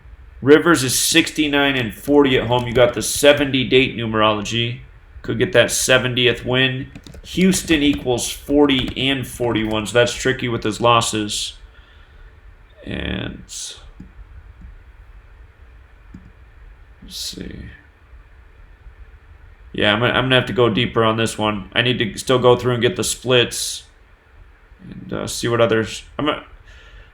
Rivers is 69 and 40 at home. You got the 70 date numerology. Could get that 70th win. Houston equals 40 and 41. So that's tricky with his losses. And let's see. Yeah, I'm gonna have to go deeper on this one. I need to still go through and get the splits and see what others.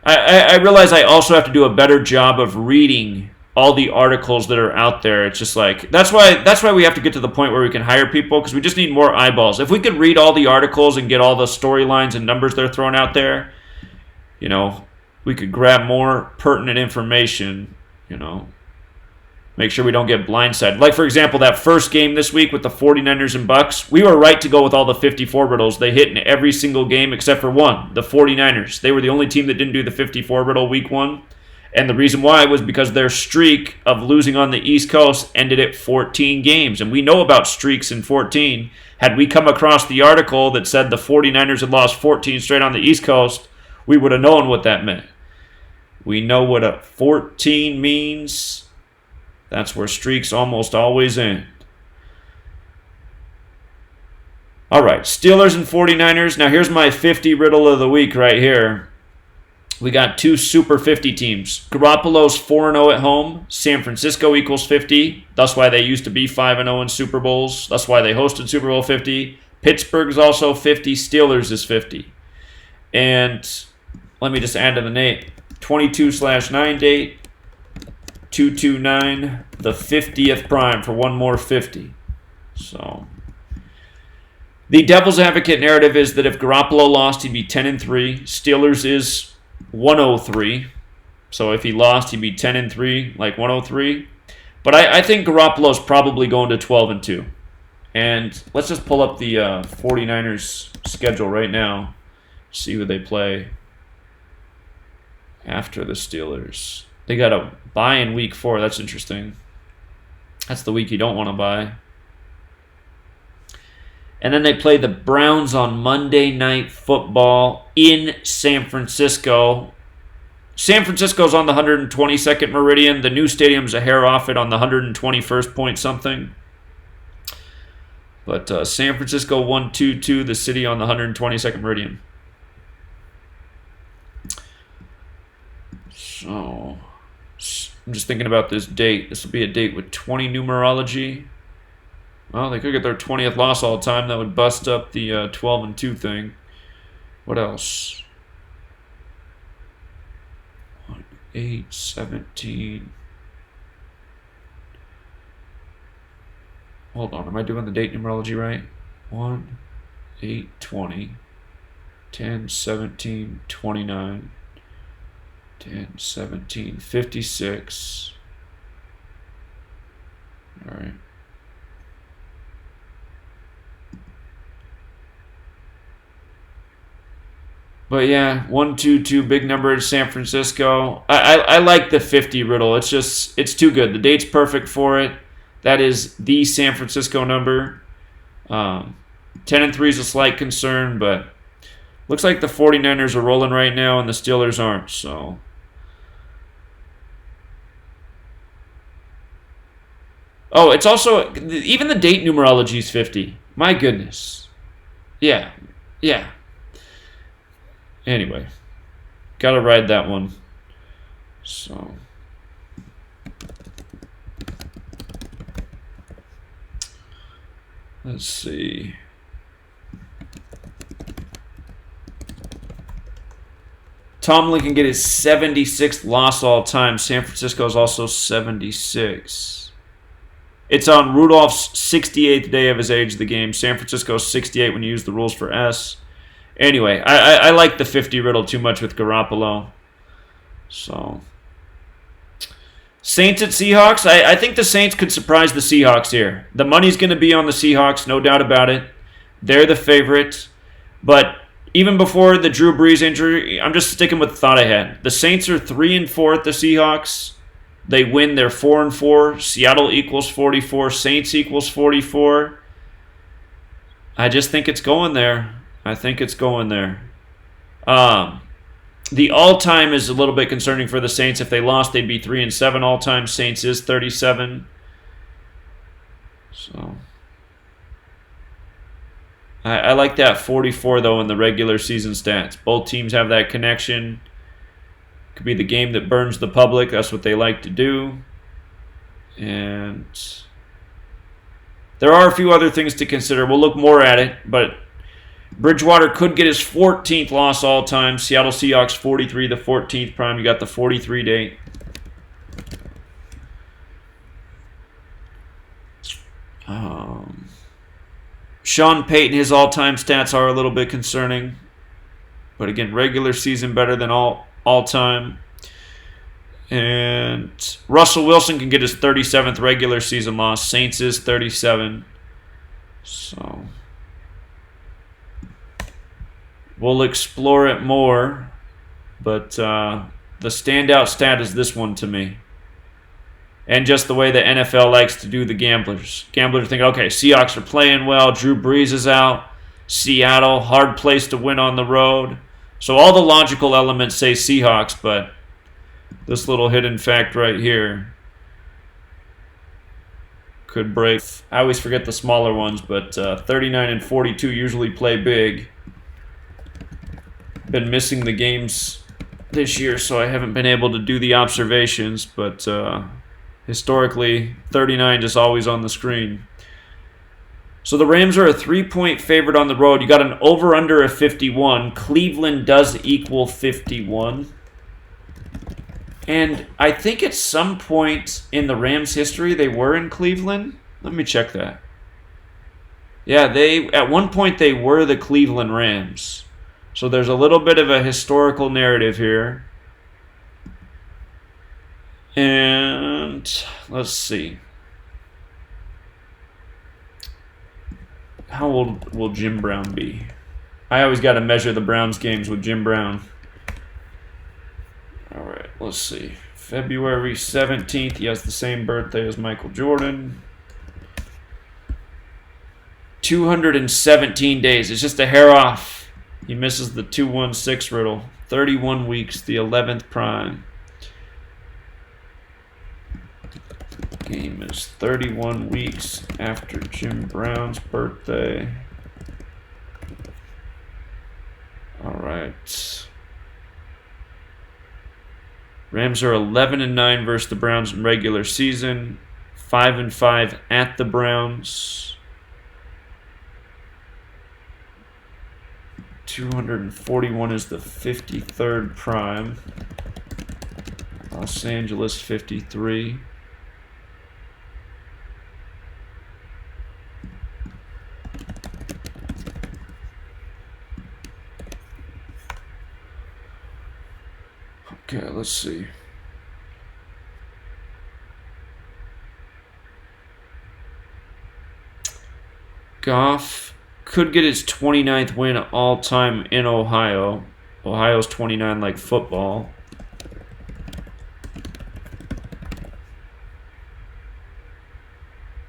I realize I also have to do a better job of reading all the articles that are out there. It's just like that's why we have to get to the point where we can hire people, because we just need more eyeballs. If we could read all the articles and get all the storylines and numbers they're throwing out there, you know, we could grab more pertinent information, you know, make sure we don't get blindsided. Like, for example, that first game this week with the 49ers and Bucks, we were right to go with all the 54 riddles. They hit in every single game except for one, the 49ers. They were the only team that didn't do the 54 riddle week one. And the reason why was because their streak of losing on the East Coast ended at 14 games. And we know about streaks in 14. Had we come across the article that said the 49ers had lost 14 straight on the East Coast, we would have known what that meant. We know what a 14 means. That's where streaks almost always end. All right, Steelers and 49ers. Now here's my 50 riddle of the week right here. We got two Super 50 teams. Garoppolo's 4-0 at home. San Francisco equals 50. That's why they used to be 5-0 in Super Bowls. That's why they hosted Super Bowl 50. Pittsburgh's also 50. Steelers is 50. And let me just add to the name. 22/9 date. 229. The 50th prime for one more 50. So the devil's advocate narrative is that if Garoppolo lost, he'd be 10-3. Steelers is 103. So if he lost, he'd be 10-3, like 103. But I think Garoppolo's probably going to 12-2. And let's just pull up the 49ers schedule right now. See who they play after the Steelers. They got a bye in week 4. That's interesting. That's the week you don't want to buy. And then they play the Browns on Monday Night Football in San Francisco. San Francisco's on the 122nd meridian. The new stadium's a hair off it on the 121st point something. But San Francisco 1-2-2, the city on the 122nd meridian. So I'm just thinking about this date. This will be a date with 20 numerology. Well, they could get their 20th loss all time. That would bust up the 12-2 thing. What else? 8, 17. Hold on, am I doing the date numerology right? 1, 8, 20, 10, 17, 29, 10, 17, 56. All right. But yeah, 1, 2, 2, big number in San Francisco. I like the 50 riddle. It's too good. The date's perfect for it. That is the San Francisco number. 10 and 3 is a slight concern, but looks like the 49ers are rolling right now and the Steelers aren't. So oh, it's also even the date numerology is 50. My goodness. Yeah. Yeah. Anyway, gotta ride that one. So let's see. Tomlin can get his 76th loss all time. San Francisco is also 76. It's on Rudolph's 68th day of his age, the game. San Francisco's 68 when you use the rules for S. Anyway, I like the 50 riddle too much with Garoppolo. So, Saints at Seahawks. I think the Saints could surprise the Seahawks here. The money's going to be on the Seahawks, no doubt about it. They're the favorite. But even before the Drew Brees injury, I'm just sticking with the thought I had. The Saints are 3-4 at the Seahawks. They win, they're 4-4. Seattle equals 44. Saints equals 44. I just think it's going there. I think it's going there. The all-time is a little bit concerning for the Saints. If they lost, they'd be 3-7 all-time. Saints is 37. So I like that 44, though, in the regular season stats. Both teams have that connection. Could be the game that burns the public. That's what they like to do. And there are a few other things to consider. We'll look more at it, but Bridgewater could get his 14th loss all time. Seattle Seahawks 43, the 14th prime. You got the 43 date. Sean Payton, his all-time stats are a little bit concerning. But again, regular season better than all-time. And Russell Wilson can get his 37th regular season loss. Saints is 37. So we'll explore it more, but the standout stat is this one to me. And just the way the NFL likes to do the gamblers. Gamblers think, okay, Seahawks are playing well, Drew Brees is out, Seattle, hard place to win on the road. So all the logical elements say Seahawks, but this little hidden fact right here could break. I always forget the smaller ones, but 39 and 42 usually play big. Been missing the games this year, so I haven't been able to do the observations, but historically 39 just always on the screen. So the Rams are a 3-point favorite on the road. You got an over-under of 51. Cleveland does equal 51. And I think at some point in the Rams' history they were in Cleveland. Let me check that. Yeah, at one point they were the Cleveland Rams. So there's a little bit of a historical narrative here. And let's see. How old will Jim Brown be? I always got to measure the Browns games with Jim Brown. All right, let's see. February 17th. He has the same birthday as Michael Jordan. 217 days. It's just a hair off. He misses the 216 riddle. 31 weeks, the 11th prime. Game is 31 weeks after Jim Brown's birthday. All right. Rams are 11-9 versus the Browns in regular season. 5-5 at the Browns. 241 is the 53rd prime. Los Angeles 53. Okay, let's see. Goff could get his 29th win all time in Ohio. Ohio's 29 like football.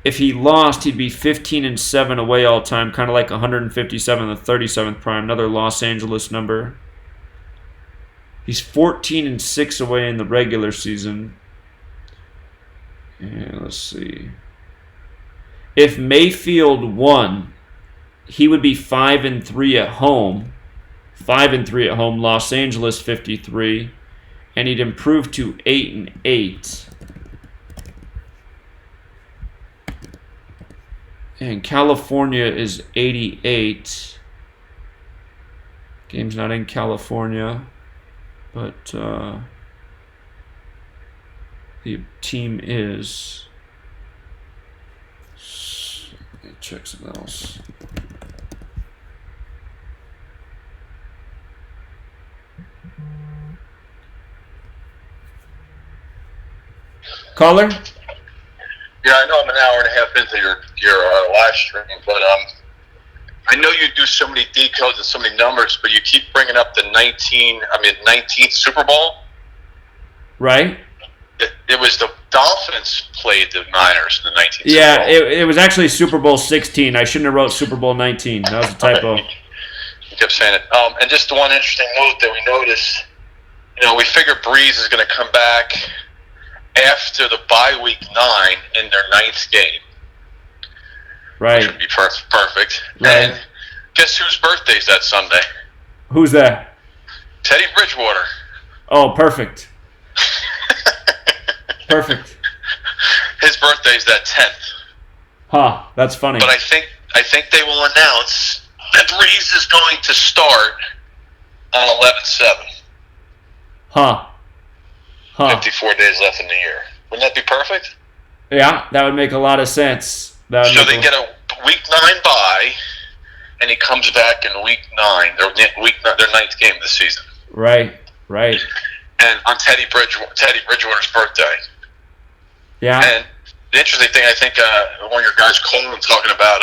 If he lost, he'd be 15-7 away all time, kind of like 157, the 37th prime, another Los Angeles number. He's 14-6 away in the regular season. And let's see. If Mayfield won, he would be 5-3 at home. 5-3 at home, Los Angeles 53. And he'd improve to 8-8. And California is 88. Game's not in California. But the team is... Let me check something else. Caller? Yeah, I know I'm an hour and a half into your live stream, but I know you do so many decodes and so many numbers, but you keep bringing up the 19th Super Bowl. Right. It was the Dolphins played the Niners in the 19th Yeah, Super Bowl. it was actually Super Bowl 16. I shouldn't have wrote Super Bowl 19. That was a typo. Okay. You kept saying it. And just one interesting note that we noticed, we figure Breeze is going to come back after the bye week 9 in their 9th game. Right. Which would be perfect. Right. And guess whose birthday's that Sunday? Who's that? Teddy Bridgewater. Oh, perfect. Perfect. His birthday's that 10th. Huh, that's funny. But I think they will announce that Breeze is going to start on 11/7. Huh. 54 days left in the year. Wouldn't that be perfect? Yeah, that would make a lot of sense. So they get a week 9 bye, and he comes back in week 9, their 9th game of the season. Right. And on Teddy Bridgewater's birthday. Yeah. And the interesting thing, I think one of your guys calling talking about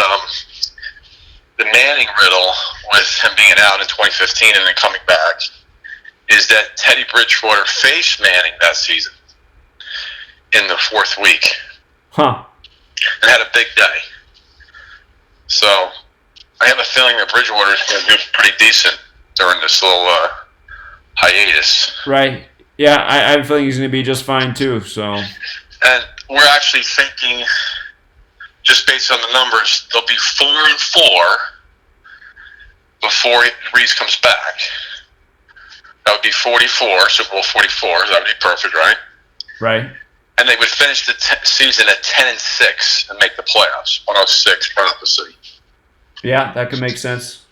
the Manning riddle with him being out in 2015 and then coming back, is that Teddy Bridgewater faced Manning that season in the 4th week. Huh. And had a big day. So I have a feeling that Bridgewater is going to do pretty decent during this little hiatus. Right. Yeah, I have a feeling he's going to be just fine too. So. And we're actually thinking, just based on the numbers, they'll be 4-4 before Breeze comes back. That would be 44, Super Bowl 44. That would be perfect, right? Right. And they would finish the season at 10-6 and make the playoffs. 106 prophecy. Yeah, that could make sense.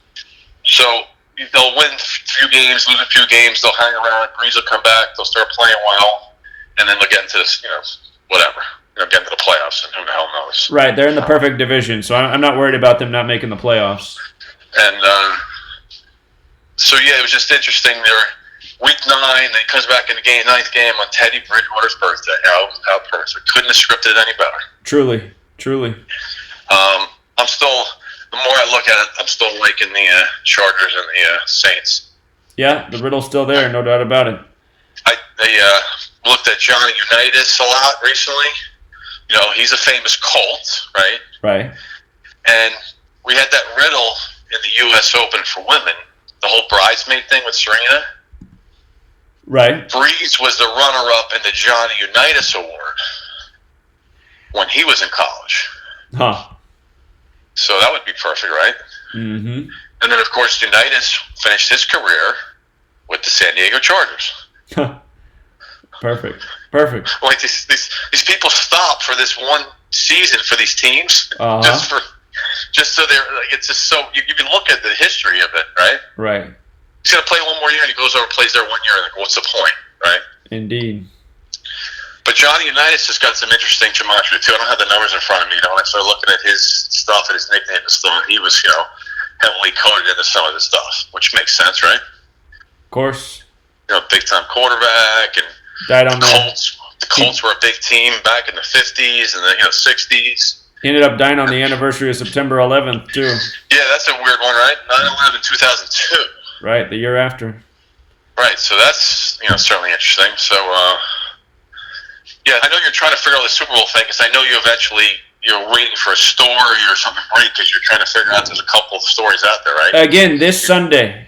So they'll win a few games, lose a few games. They'll hang around. Breeze will come back. They'll start playing well, and then they'll get into this, whatever. Get into the playoffs, and who the hell knows? Right. They're in the perfect division, so I'm not worried about them not making the playoffs. And so yeah, it was just interesting. They're week 9, he comes back in the 9th game on Teddy Bridgewater's birthday. How perfect. Couldn't have scripted it any better. Truly. I'm still, the more I look at it, I'm still liking the Chargers and the Saints. Yeah, the riddle's still there, no doubt about it. They looked at Johnny Unitas a lot recently. He's a famous Colt, right? Right. And we had that riddle in the U.S. Open for women, the whole bridesmaid thing with Serena. Right. Breeze was the runner-up in the Johnny Unitas Award when he was in college. Huh. So that would be perfect, right? Mm-hmm. And then, of course, Unitas finished his career with the San Diego Chargers. Perfect. Like these people stop for this one season for these teams, just so they're like, it's just so you can look at the history of it, right? Right. He's gonna play one more year, and he goes over and plays there 1 year. Like, what's the point, right? Indeed. Johnny Unitas has got some interesting gematria too. I don't have the numbers in front of me. When I started looking at his stuff and his nickname and stuff, he was, heavily coded into some of the stuff, which makes sense, right? Of course. Big time quarterback, and died on Colts. The Colts were a big team back in the 50s and the 60s. He ended up dying on the anniversary of September 11th too. Yeah, that's a weird one, right? 9/11, 2002. Right, the year after. Right, so that's certainly interesting. So, yeah, I know you're trying to figure out the Super Bowl thing because I know you're waiting for a story or something to break because you're trying to figure out there's a couple of stories out there, right? Again, this Sunday,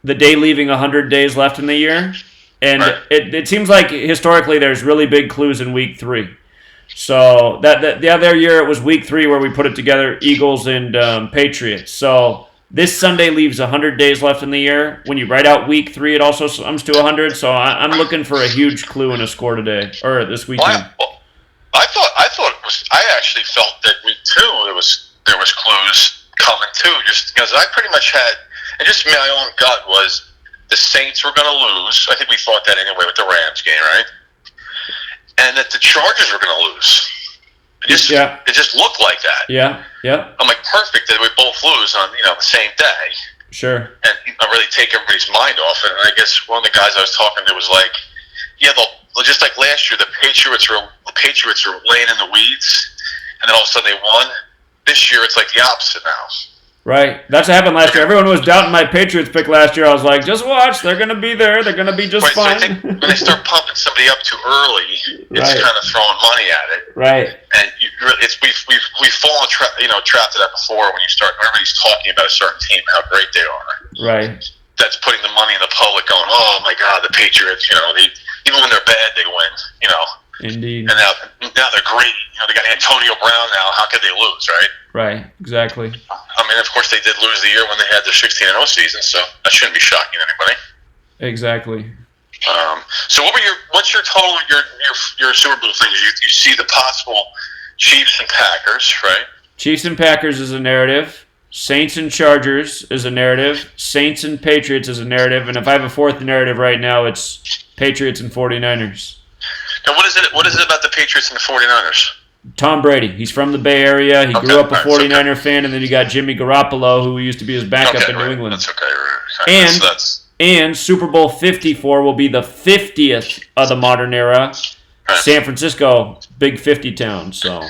the day leaving 100 days left in the year, and right. it seems like historically there's really big clues in week 3. So that the other year it was week 3 where we put it together, Eagles and Patriots. So this Sunday leaves 100 days left in the year. When you write out week 3, it also comes to 100. So I'm looking for a huge clue in a score today or this weekend. I thought it was. I actually felt that week 2 there was clues coming too. Just because I pretty much had, and just my own gut was the Saints were going to lose. I think we thought that anyway with the Rams game, right? And that the Chargers were going to lose. It just looked like that. Yeah. I'm like, perfect that we both lose on the same day. Sure. And really take everybody's mind off it. And I guess one of the guys I was talking to was like, yeah, just like last year, the Patriots were laying in the weeds, and then all of a sudden they won. This year, it's like the opposite now. Right. That's what happened last year. Everyone was doubting my Patriots pick last year. I was like, just watch. They're going to be there. They're going to be just fine. So I think when they start pumping somebody up too early, it's kind of throwing money at it. Right. And we've fallen trapped to that before when everybody's talking about a certain team, how great they are. Right. That's putting the money in the public going, oh, my God, the Patriots, even when they're bad, they win, Indeed. And now they're great. They got Antonio Brown now. How could they lose, right? Right, exactly. I mean, of course, they did lose the year when they had their 16-0 season, so that shouldn't be shocking to anybody. Exactly. So what's your total, your Super Bowl thing? You see the possible Chiefs and Packers, right? Chiefs and Packers is a narrative. Saints and Chargers is a narrative. Saints and Patriots is a narrative. And if I have a fourth narrative right now, it's Patriots and 49ers. Now, what is it about the Patriots and the 49ers? Tom Brady. He's from the Bay Area. He grew up a 49er fan, and then you got Jimmy Garoppolo, who used to be his backup in New England. That's okay. And Super Bowl 54 will be the 50th of the modern era. Right. San Francisco, big 50 town. So.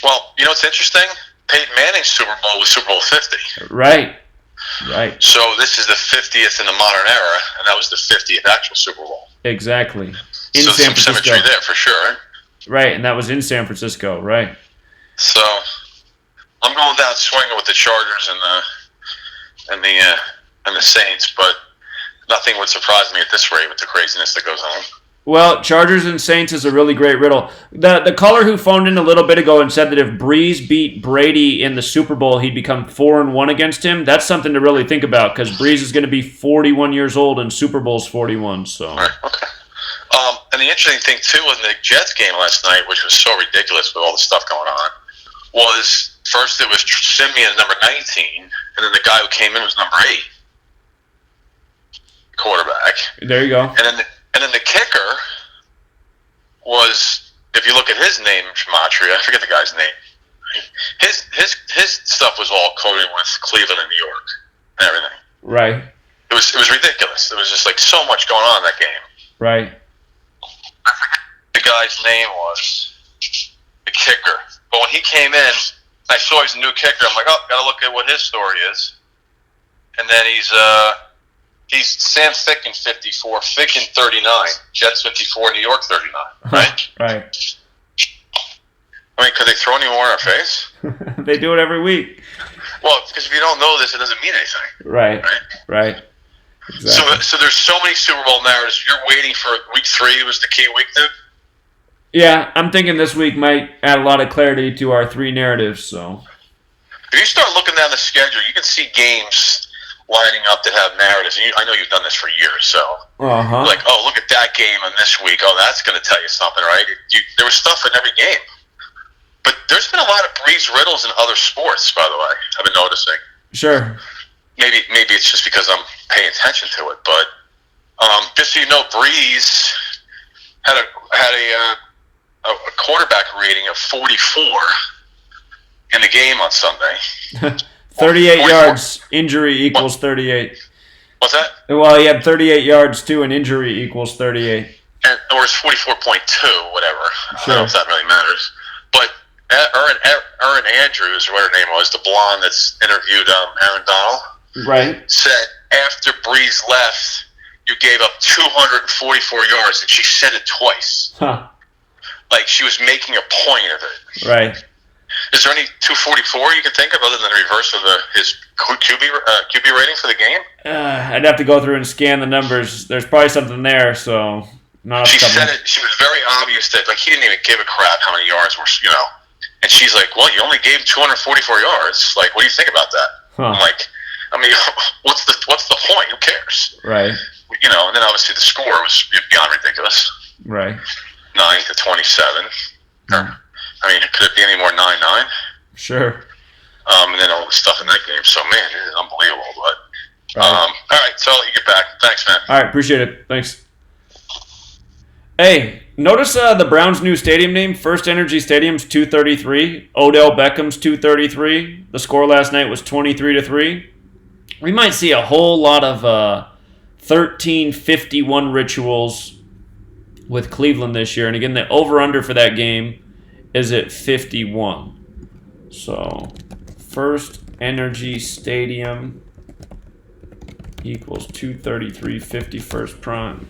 Well, what's interesting? Peyton Manning's Super Bowl was Super Bowl 50. Right. So this is the 50th in the modern era, and that was the 50th actual Super Bowl. Exactly. So San some symmetry there for sure, right? Right, and that was in San Francisco, right? So I'm going down swinging with the Chargers and the Saints, but nothing would surprise me at this rate with the craziness that goes on. Well, Chargers and Saints is a really great riddle. The caller who phoned in a little bit ago and said that if Breeze beat Brady in the Super Bowl, he'd become 4-1 against him. That's something to really think about because Breeze is going to be 41 years old and Super Bowl's 41. So. All right, okay. And the interesting thing, too, in the Jets game last night, which was so ridiculous with all the stuff going on, was first it was Simeon, number 19, and then the guy who came in was number 8, quarterback. There you go. And then the kicker was, if you look at his name, Gematria, I forget the guy's name. His stuff was all coded with Cleveland and New York and everything. Right. It was ridiculous. There was just like so much going on in that game. Right. I forget the guy's name was, the kicker. But when he came in, I saw he's a new kicker. I'm like, gotta look at what his story is. And then he's Sam Ficken 54, Ficken 39, Jets 54, New York 39. Right? Right. I mean, could they throw any more in our face? They do it every week. Well, because if you don't know this, it doesn't mean anything. Right. Exactly. So there's so many Super Bowl narratives. You're waiting for week 3 was the key week, dude? Yeah, I'm thinking this week might add a lot of clarity to our 3 narratives. So, if you start looking down the schedule, you can see games lining up that have narratives. And I know you've done this for years, so like, oh, look at that game on this week. Oh, that's going to tell you something, right? There was stuff in every game, but there's been a lot of Breeze riddles in other sports, by the way. I've been noticing. Sure. Maybe it's just because I'm paying attention to it, but just so you know, Breeze had a a quarterback rating of 44 in the game on Sunday. 38 yards, injury equals 38. What's that? Well, he had 38 yards too, and injury equals 38. Or it's 44.2, whatever. Sure. I don't know if that really matters. But Erin Andrews, what her name was, the blonde that's interviewed Aaron Donald, right, said after Breeze left, you gave up 244 yards, and she said it twice. Huh. Like she was making a point of it. Right. Is there any 244 you can think of other than the reverse of his QB rating for the game? I'd have to go through and scan the numbers. There's probably something there, so not. She said it. She was very obvious that like he didn't even give a crap how many yards were, you know. And she's like, "Well, you only gave 244 yards. Like, what do you think about that?" Huh. I'm like, "I mean, what's the point? Who cares?" Right. You know. And then obviously the score was beyond ridiculous. Right. 9-27. I mean, could it be any more 9-9? Sure. And then all the stuff in that game. So, man, it is unbelievable. But Right. all right, so I'll let you get back. Thanks, man. All right, appreciate it. Thanks. Hey, notice the Browns' new stadium name, First Energy Stadium's 233. Odell Beckham's 233. The score last night was 23-3. We might see a whole lot of 1351 rituals with Cleveland this year. And again, the over-under for that game is at 51. So, First Energy Stadium equals 233, 51st prime.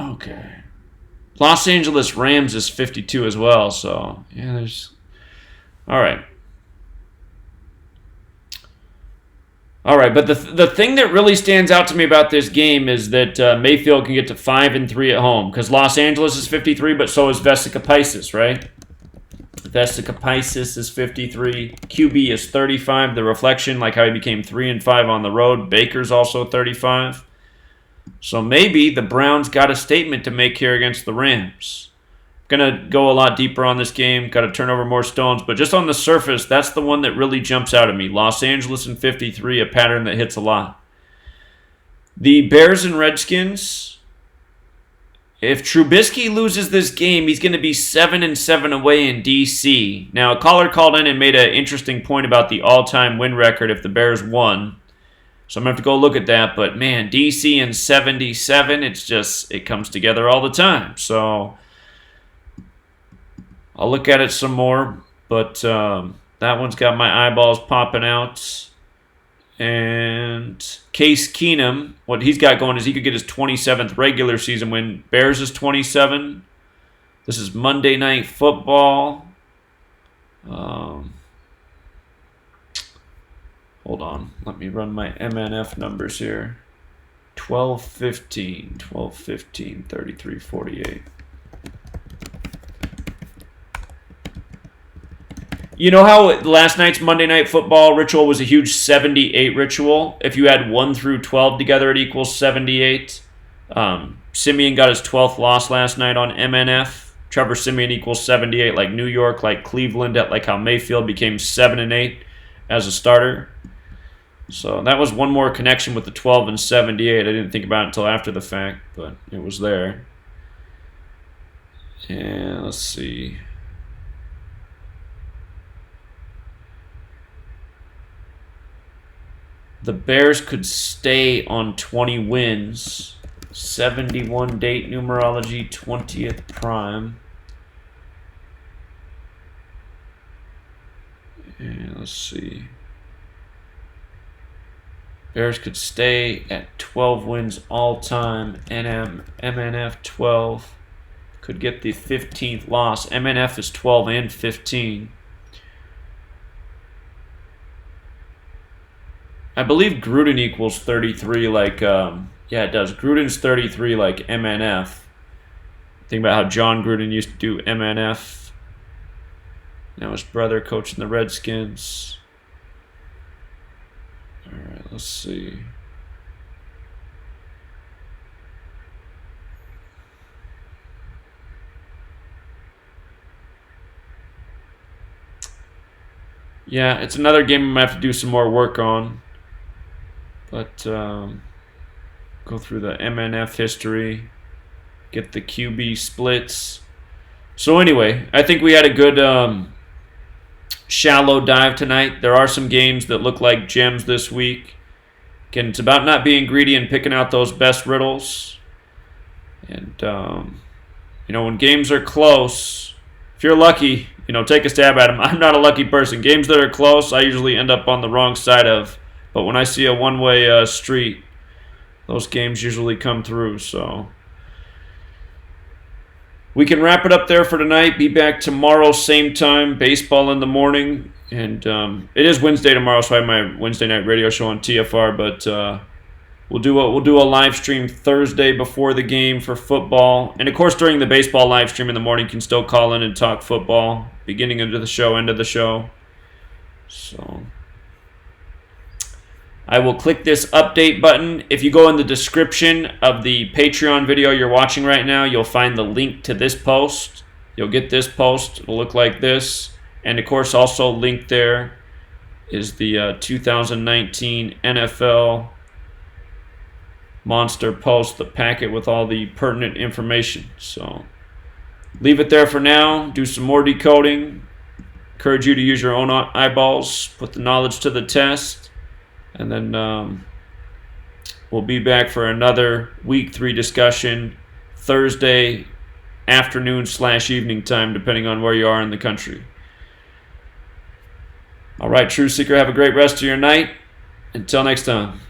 Okay. Los Angeles Rams is 52 as well, so yeah, there's... All right. All right, but the thing that really stands out to me about this game is that Mayfield can get to 5-3 at home because Los Angeles is 53, but so is Vesica Pisces, right? Vesica Pisces is 53. QB is 35. The reflection, like how he became 3-5 on the road. Baker's also 35. So maybe the Browns got a statement to make here against the Rams. Going to go a lot deeper on this game. Got to turn over more stones. But just on the surface, that's the one that really jumps out at me. Los Angeles and 53, a pattern that hits a lot. The Bears and Redskins, if Trubisky loses this game, he's going to be 7-7 away in D.C. Now, a caller called in and made an interesting point about the all-time win record if the Bears won. So I'm going to have to go look at that. But, man, D.C. and 77, it comes together all the time. So I'll look at it some more, but that one's got my eyeballs popping out. And Case Keenum, what he's got going is he could get his 27th regular season win. Bears is 27. This is Monday Night Football. Hold on. Let me run my MNF numbers here. 12-15, 12-15, 33-48. You know how last night's Monday Night Football ritual was a huge 78 ritual? If you add 1 through 12 together, it equals 78. Simeon got his 12th loss last night on MNF. Trevor Simeon equals 78, like New York, like Cleveland, like how Mayfield became 7-8 as a starter. So that was one more connection with the 12 and 78. I didn't think about it until after the fact, but it was there. And let's see. The Bears could stay on 20 wins. 71 date numerology, 20th prime. And let's see. Bears could stay at 12 wins all time. MNF 12 could get the 15th loss. MNF is 12 and 15. I believe Gruden equals 33 like, yeah, it does. Gruden's 33 like MNF. Think about how John Gruden used to do MNF. Now his brother coaching the Redskins. All right, let's see. Yeah, it's another game I'm going to have to do some more work on. But go through the MNF history. get the QB splits. So anyway, I think we had a good shallow dive tonight. There are some games that look like gems this week. Again, it's about not being greedy and picking out those best riddles. And, when games are close, if you're lucky, take a stab at them. I'm not a lucky person. Games that are close, I usually end up on the wrong side of. But when I see a one-way street, those games usually come through. So we can wrap it up there for tonight. Be back tomorrow, same time, baseball in the morning. And it is Wednesday tomorrow, so I have my Wednesday night radio show on TFR. But we'll do a live stream Thursday before the game for football. And, of course, during the baseball live stream in the morning, you can still call in and talk football, beginning of the show, end of the show. So I will click this update button. If you go in the description of the Patreon video you're watching right now, you'll find the link to this post. You'll get this post. It'll look like this. And, of course, also linked there is the 2019 NFL Monster post, the packet with all the pertinent information. So leave it there for now. Do some more decoding. Encourage you to use your own eyeballs. Put the knowledge to the test. And then we'll be back for another Week 3 discussion Thursday afternoon/evening time, depending on where you are in the country. All right, Truth Seeker, have a great rest of your night. Until next time.